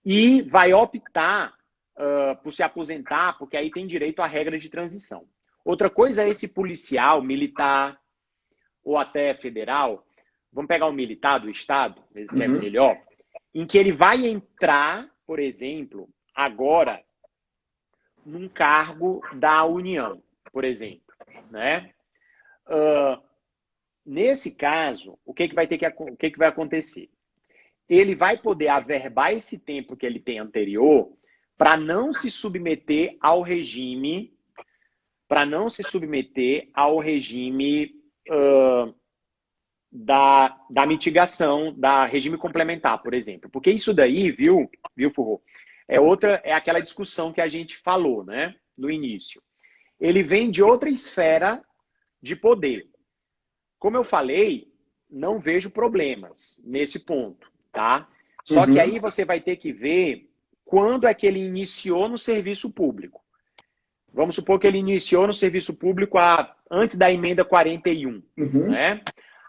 e vai optar por se aposentar, porque aí tem direito à regra de transição. Outra coisa é esse policial, militar, ou até federal, vamos pegar um militar do Estado, que é melhor, em que ele vai entrar, por exemplo, agora, num cargo da União, por exemplo. Né? Nesse caso, o que vai acontecer? Ele vai poder averbar esse tempo que ele tem anterior para não se submeter ao regime da mitigação, da regime complementar, por exemplo. Porque isso daí, viu, Furro? É aquela discussão que a gente falou, né, no início. Ele vem de outra esfera de poder. Como eu falei, não vejo problemas nesse ponto, tá? Só que aí você vai ter que ver quando é que ele iniciou no serviço público. Vamos supor que ele iniciou no serviço público antes da emenda 41, né?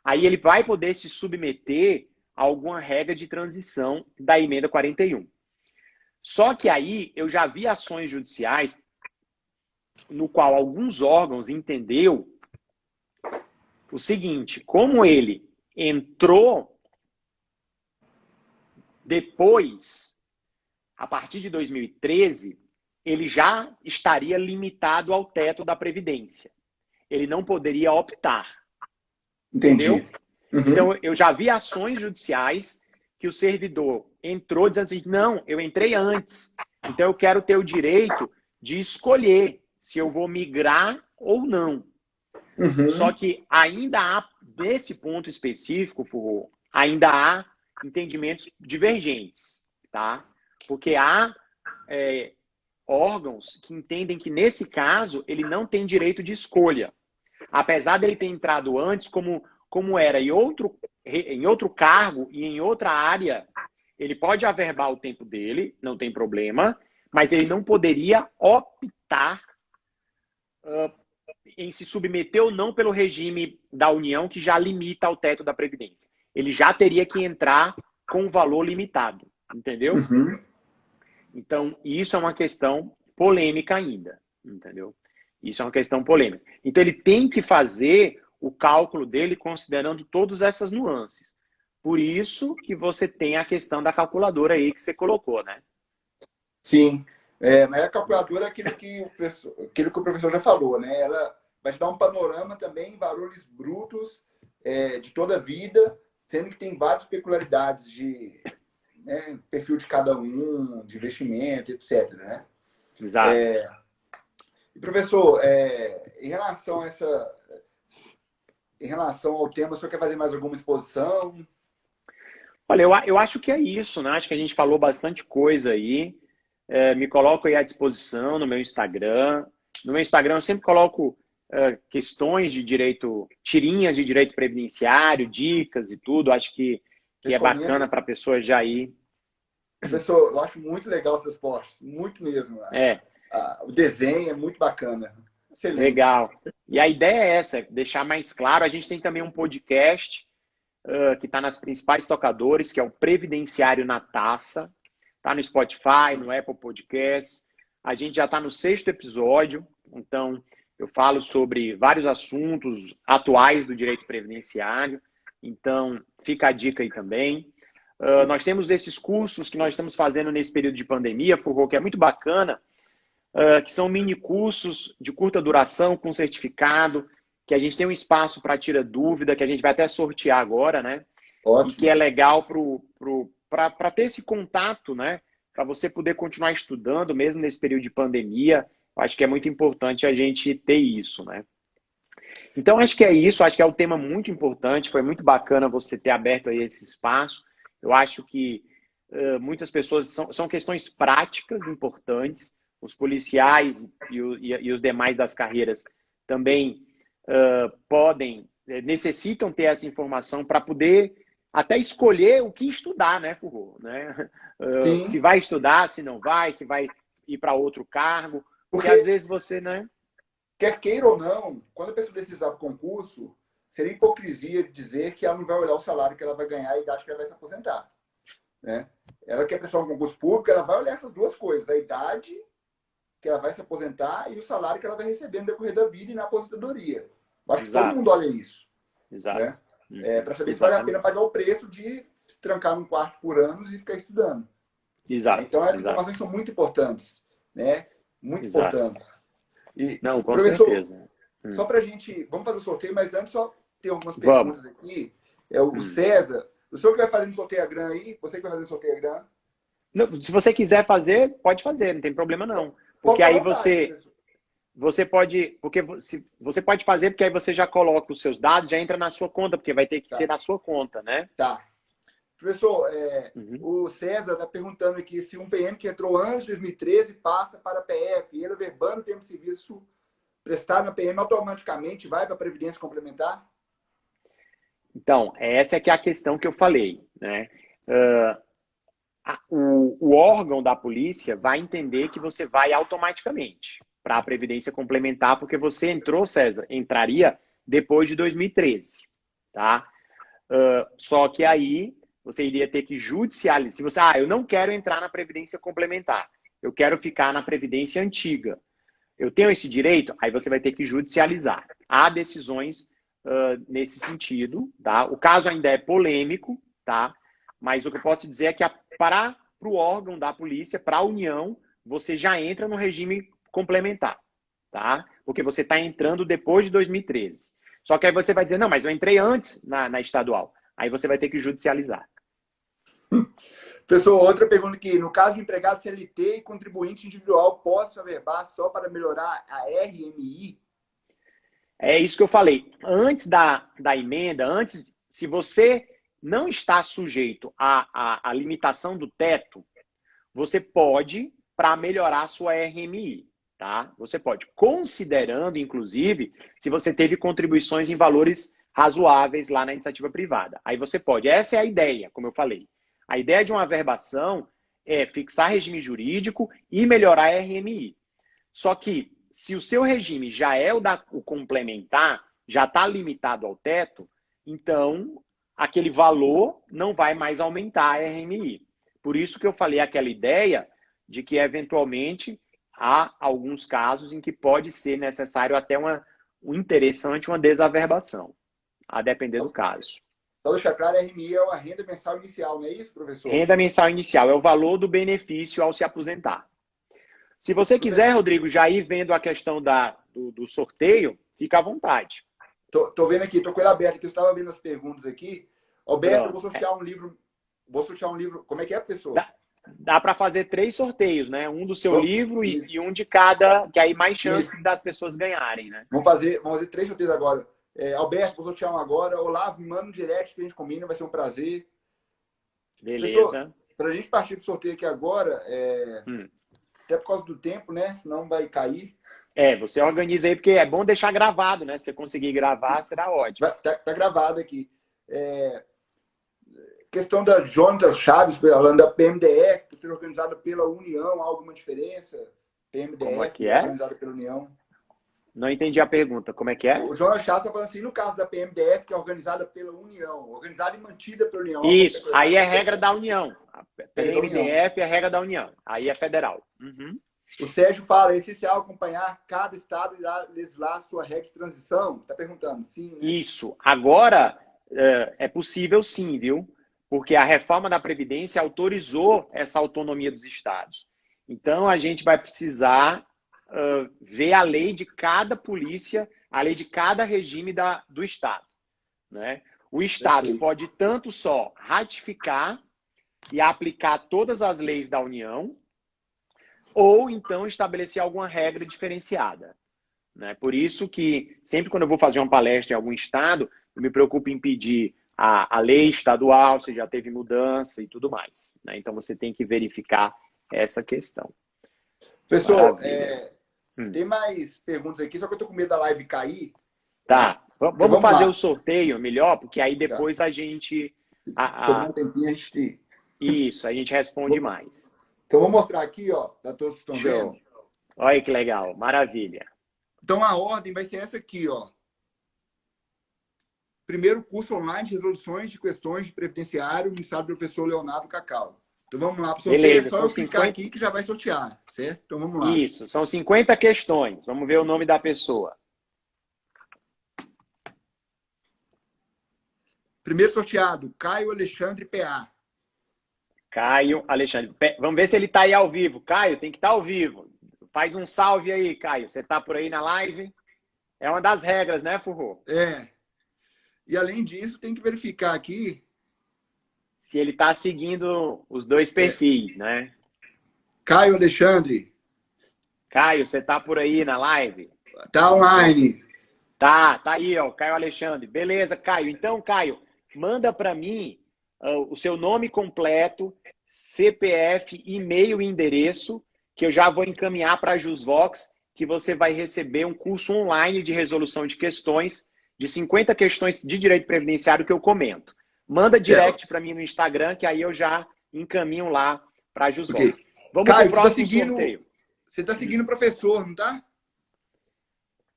Aí ele vai poder se submeter a alguma regra de transição da emenda 41. Só que aí eu já vi ações judiciais no qual alguns órgãos entendeu o seguinte, como ele entrou Depois, a partir de 2013, ele já estaria limitado ao teto da Previdência. Ele não poderia optar. Entendi. Entendeu? Então, eu já vi ações judiciais que o servidor entrou dizendo assim, não, eu entrei antes, então eu quero ter o direito de escolher se eu vou migrar ou não. Só que ainda há, nesse ponto específico, Furro, ainda há entendimentos divergentes, tá? Porque há órgãos que entendem que, nesse caso, ele não tem direito de escolha. Apesar dele ter entrado antes, como era em outro cargo e em outra área, ele pode averbar o tempo dele, não tem problema, mas ele não poderia optar em se submeter ou não pelo regime da União, que já limita o teto da Previdência. Ele já teria que entrar com um valor limitado, entendeu? Então, isso é uma questão polêmica ainda, entendeu? Isso é uma questão polêmica. Então, ele tem que fazer o cálculo dele considerando todas essas nuances. Por isso que você tem a questão da calculadora aí que você colocou, né? Sim. Mas a calculadora é aquilo que o professor já falou, né? Ela vai te dar um panorama também em valores brutos de toda a vida, sendo que tem várias peculiaridades de perfil de cada um, de investimento, etc. Né? Exato. E, professor, em relação ao tema, o senhor quer fazer mais alguma exposição? Olha, eu acho que é isso, né? Acho que a gente falou bastante coisa aí. Me coloco aí à disposição no meu Instagram. No meu Instagram eu sempre coloco questões de direito, tirinhas de direito previdenciário, dicas e tudo. Acho que é bacana para a pessoa já ir. Professor, eu acho muito legal os seus posts, muito mesmo. O desenho é muito bacana. Excelente. Legal. E a ideia é essa, deixar mais claro. A gente tem também um podcast que está nas principais tocadores, que é o Previdenciário na Taça. Está no Spotify, no Apple Podcasts. A gente já está no 6º episódio, então eu falo sobre vários assuntos atuais do direito previdenciário. Então, fica a dica aí também. Nós temos esses cursos que nós estamos fazendo nesse período de pandemia, Furro, que é muito bacana, que são mini cursos de curta duração, com certificado, que a gente tem um espaço para tirar dúvida, que a gente vai até sortear agora, né? Ótimo. E que é legal para ter esse contato, né? Para você poder continuar estudando, mesmo nesse período de pandemia. Eu acho que é muito importante a gente ter isso, né? Então, acho que é isso. Acho que é um tema muito importante. Foi muito bacana você ter aberto aí esse espaço. Eu acho que muitas pessoas... São questões práticas importantes. Os policiais e os demais das carreiras também necessitam ter essa informação para poder até escolher o que estudar, né, Furro? Né? Se vai estudar, se não vai, se vai ir para outro cargo. Porque às vezes você, né? Quer queira ou não, quando a pessoa decisar para o concurso, seria hipocrisia dizer que ela não vai olhar o salário que ela vai ganhar e a idade que ela vai se aposentar. Né? Ela quer prestar um concurso público, ela vai olhar essas duas coisas, a idade que ela vai se aposentar e o salário que ela vai receber no decorrer da vida e na aposentadoria. Eu acho que todo mundo olha isso. Exato. Né? Para saber se vale a pena pagar o preço de se trancar num quarto por ano e ficar estudando. Exato. Então, essas informações são muito importantes. Né? Muito importantes. E, não, com professor, certeza. Só para a gente... Vamos fazer o sorteio, mas antes só ter algumas perguntas aqui. O César... O senhor que vai fazer no sorteio Agran aí? Você que vai fazer no sorteio Agran? Não, se você quiser fazer, pode fazer, não tem problema não. Porque aí você pode... Porque você pode fazer, porque aí você já coloca os seus dados, já entra na sua conta, porque vai ter que ser na sua conta, né? Tá. Professor, o César está perguntando aqui se um PM que entrou antes de 2013 passa para a PF e ele averbando o tempo de serviço prestado na PM automaticamente vai para a Previdência Complementar? Então, essa é que é a questão que eu falei, né? O órgão da polícia vai entender que você vai automaticamente para a Previdência Complementar, porque você entrou, César, entraria depois de 2013, tá? Só que aí você iria ter que judicializar. Se você, eu não quero entrar na Previdência Complementar, eu quero ficar na Previdência Antiga. Eu tenho esse direito? Aí você vai ter que judicializar. Há decisões nesse sentido, tá? O caso ainda é polêmico, tá? Mas o que eu posso te dizer é que para o órgão da polícia, para a União, você já entra no regime complementar, tá? Porque você está entrando depois de 2013. Só que aí você vai dizer, não, mas eu entrei antes na estadual. Aí você vai ter que judicializar. Pessoal, outra pergunta aqui. No caso de empregado CLT e contribuinte individual, posso averbar só para melhorar a RMI? É isso que eu falei. Antes da emenda, se você não está sujeito à limitação do teto, você pode, para melhorar a sua RMI. Tá? Você pode, considerando, inclusive, se você teve contribuições em valores razoáveis lá na iniciativa privada. Aí você pode. Essa é a ideia, como eu falei. A ideia de uma averbação é fixar regime jurídico e melhorar a RMI. Só que, se o seu regime já é o complementar, já está limitado ao teto, então aquele valor não vai mais aumentar a RMI. Por isso que eu falei aquela ideia de que, eventualmente, há alguns casos em que pode ser necessário até uma desaverbação, a depender do caso. Só deixar claro, a RMI é a renda mensal inicial, não é isso, professor? Renda mensal inicial é o valor do benefício ao se aposentar. Se você quiser, Rodrigo, já ir vendo a questão do sorteio, fica à vontade. Tô vendo aqui, tô com ele aberto aqui, eu estava vendo as perguntas aqui. Alberto, eu vou sortear um livro. Como é que é, professor? Dá para fazer 3 sorteios, né? Um do seu livro e um de cada, que aí mais chances das pessoas ganharem, né? Vamos fazer 3 sorteios agora. Alberto, vou sortear um agora. Olavo, me manda um direct que a gente combina, vai ser um prazer. Beleza. Para a gente partir do sorteio aqui agora, até por causa do tempo, né? Senão vai cair. Você organiza aí, porque é bom deixar gravado, né? Se você conseguir gravar, será ótimo. Tá gravado aqui. Questão da Jonas Chaves, falando da PMDF, ser organizada pela União, há alguma diferença? PMDF, como é que é? Organizada pela União. Não entendi a pergunta. Como é que é? O Jonas Chaves está falando assim, no caso da PMDF, que é organizada pela União, organizada e mantida pela União. Isso, aí é regra da União. A PMDF é regra da União. Aí é federal. Uhum. O Sérgio fala, é essencial acompanhar cada estado e legislar a sua regra de transição? Está perguntando, sim, né? Isso. Agora, é possível sim, viu? Porque a reforma da Previdência autorizou essa autonomia dos estados. Então, a gente vai precisar ver a lei de cada polícia, a lei de cada regime do estado. Né? O estado pode tanto só ratificar e aplicar todas as leis da União, ou então estabelecer alguma regra diferenciada. Né? Por isso que, sempre quando eu vou fazer uma palestra em algum estado, eu me preocupo em pedir a lei estadual, se já teve mudança e tudo mais. Né? Então, você tem que verificar essa questão. Professor, tem mais perguntas aqui, só que eu estou com medo da live cair. Tá, vamos fazer o sorteio melhor, porque aí depois a gente... Sobre um tempinho a gente... Isso, a gente responde mais. Então, vou mostrar aqui, ó, para todos que estão vendo. Olha que legal, maravilha. Então, a ordem vai ser essa aqui, ó. Primeiro curso online de resoluções de questões de previdenciário, ministrado pelo professor Leonardo Cacau. Então, vamos lá para o sorteio. Beleza, é só eu clicar aqui que já vai sortear, certo? Então, vamos lá. Isso, são 50 questões. Vamos ver o nome da pessoa. Primeiro sorteado, Caio Alexandre PA. Caio Alexandre. Vamos ver se ele está aí ao vivo. Caio, tem que estar ao vivo. Faz um salve aí, Caio. Você está por aí na live? É uma das regras, né, Furro? E além disso, tem que verificar aqui se ele está seguindo os 2 perfis, né? Caio Alexandre. Caio, você está por aí na live? Tá online. Tá aí, ó, Caio Alexandre. Beleza, Caio. Então, Caio, manda para mim o seu nome completo, CPF, e-mail e endereço, que eu já vou encaminhar para a JusVox, que você vai receber um curso online de resolução de questões, de 50 questões de direito previdenciário que eu comento. Manda direct para mim no Instagram, que aí eu já encaminho lá para a JusVox. Okay. Vamos Caio, para o próximo sorteio. Você está seguindo o professor, não tá?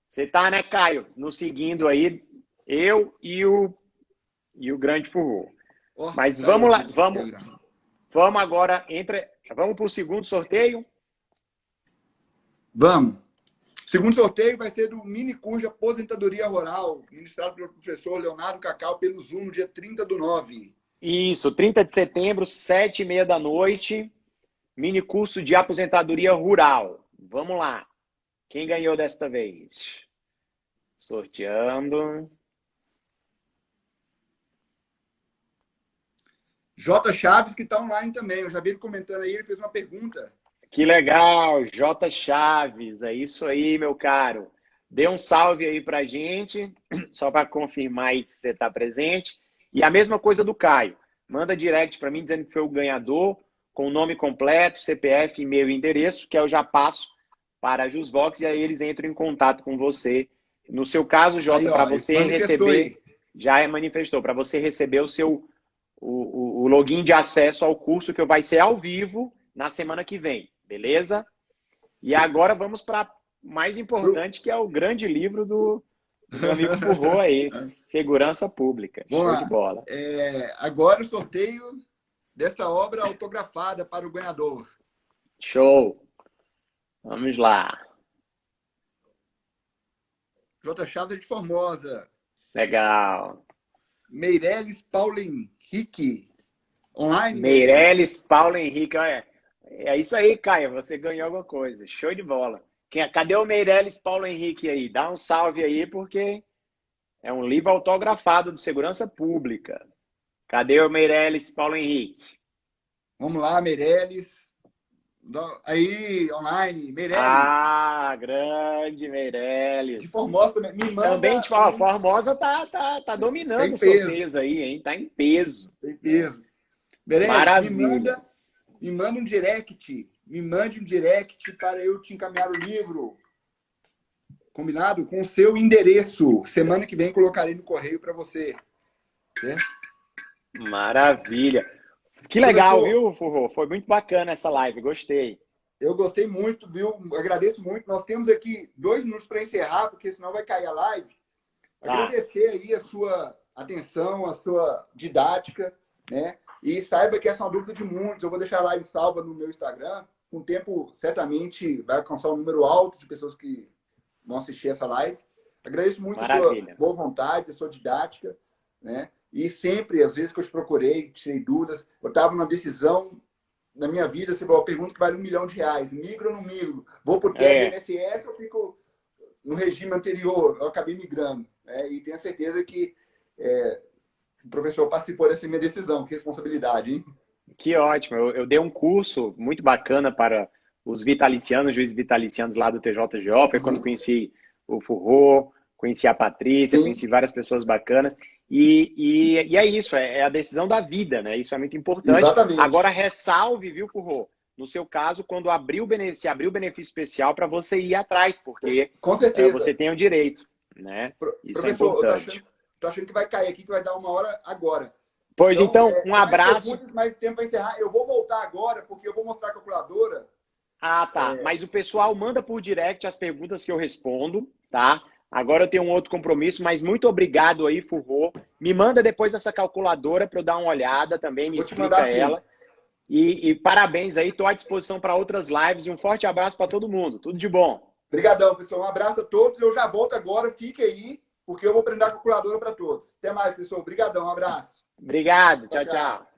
Você tá, né, Caio? Nos seguindo aí, eu e o grande Furro. Mas vamos lá, vamos agora, vamos para o segundo sorteio? Vamos. O segundo sorteio vai ser do mini curso de aposentadoria rural, ministrado pelo professor Leonardo Cacau pelo Zoom no dia 30/9. Isso, 30 de setembro, 7h30 da noite, mini curso de aposentadoria rural. Vamos lá. Quem ganhou desta vez? Sorteando. J. Chaves, que está online também. Eu já vi ele comentando aí, ele fez uma pergunta. Que legal, J. Chaves, é isso aí, meu caro. Dê um salve aí pra gente, só para confirmar aí que você está presente. E a mesma coisa do Caio. Manda direct para mim dizendo que foi o ganhador, com o nome completo, CPF, e-mail e endereço, que eu já passo para a Jusvox e aí eles entram em contato com você. No seu caso, Jota, para você receber, já manifestou, para você receber o login de acesso ao curso que vai ser ao vivo na semana que vem, beleza? E agora vamos para mais importante, que é o grande livro do meu amigo Furro aí, Segurança Pública. Show de bola. Agora o sorteio dessa obra autografada para o ganhador. Show. Vamos lá. J. Chaves de Formosa. Legal. Meirelles Paulo Henrique. Online. Meirelles Paulo Henrique. Olha, é isso aí, Caio. Você ganhou alguma coisa. Show de bola. Cadê o Meirelles Paulo Henrique aí? Dá um salve aí, porque é um livro autografado de segurança pública. Cadê o Meirelles Paulo Henrique? Vamos lá, Meirelles. Aí, online, Meirelles. Ah, grande Meirelles. De Formosa também. Me manda. Também, tipo, a Formosa tá dominando os sorteios aí, hein? Tá em peso. Tem peso. Meirelles, maravilha. Me manda um direct. Me mande um direct para eu te encaminhar o livro. Combinado? Com o seu endereço. Semana que vem colocarei no correio para você. Certo? Maravilha. Que legal, viu, Furro? Foi muito bacana essa live, gostei. Eu gostei muito, viu? Agradeço muito. Nós temos aqui 2 minutos para encerrar, porque senão vai cair a live. Agradecer aí a sua atenção, a sua didática, né? E saiba que essa é uma dúvida de muitos. Eu vou deixar a live salva no meu Instagram. Com o tempo, certamente, vai alcançar um número alto de pessoas que vão assistir essa live. Agradeço muito Maravilha. a sua boa vontade, a sua didática, né? E sempre, às vezes que eu te procurei, tirei dúvidas, eu estava numa decisão na minha vida, você falou, pergunta que vale R$1 milhão. Migro ou não migro? Vou para o INSS ou fico no regime anterior? Eu acabei migrando. Né? E tenho certeza que o professor participou dessa minha decisão. Que responsabilidade, hein? Que ótimo. Eu dei um curso muito bacana para os vitalicianos, juízes vitalicianos lá do TJGO. Foi quando conheci o Furro, conheci a Patrícia, conheci várias pessoas bacanas. E é isso, é a decisão da vida, né? Isso é muito importante. Exatamente. Agora, ressalve, viu, Furro? No seu caso, quando se abrir o benefício especial, para você ir atrás, porque com certeza você tem o direito, né? Isso é importante. Tô achando que vai cair aqui, que vai dar 1 hora agora. Pois então, um abraço. Mais tempo para encerrar. Eu vou voltar agora, porque eu vou mostrar a calculadora. Ah, tá. Mas o pessoal manda por direct as perguntas que eu respondo, tá? Agora eu tenho um outro compromisso, mas muito obrigado aí, Furro. Me manda depois essa calculadora para eu dar uma olhada também, me explica ela. E parabéns aí, estou à disposição para outras lives e um forte abraço para todo mundo. Tudo de bom. Obrigadão, pessoal. Um abraço a todos. Eu já volto agora, fique aí, porque eu vou prender a calculadora para todos. Até mais, pessoal. Obrigadão, um abraço. Obrigado. Tchau, tchau.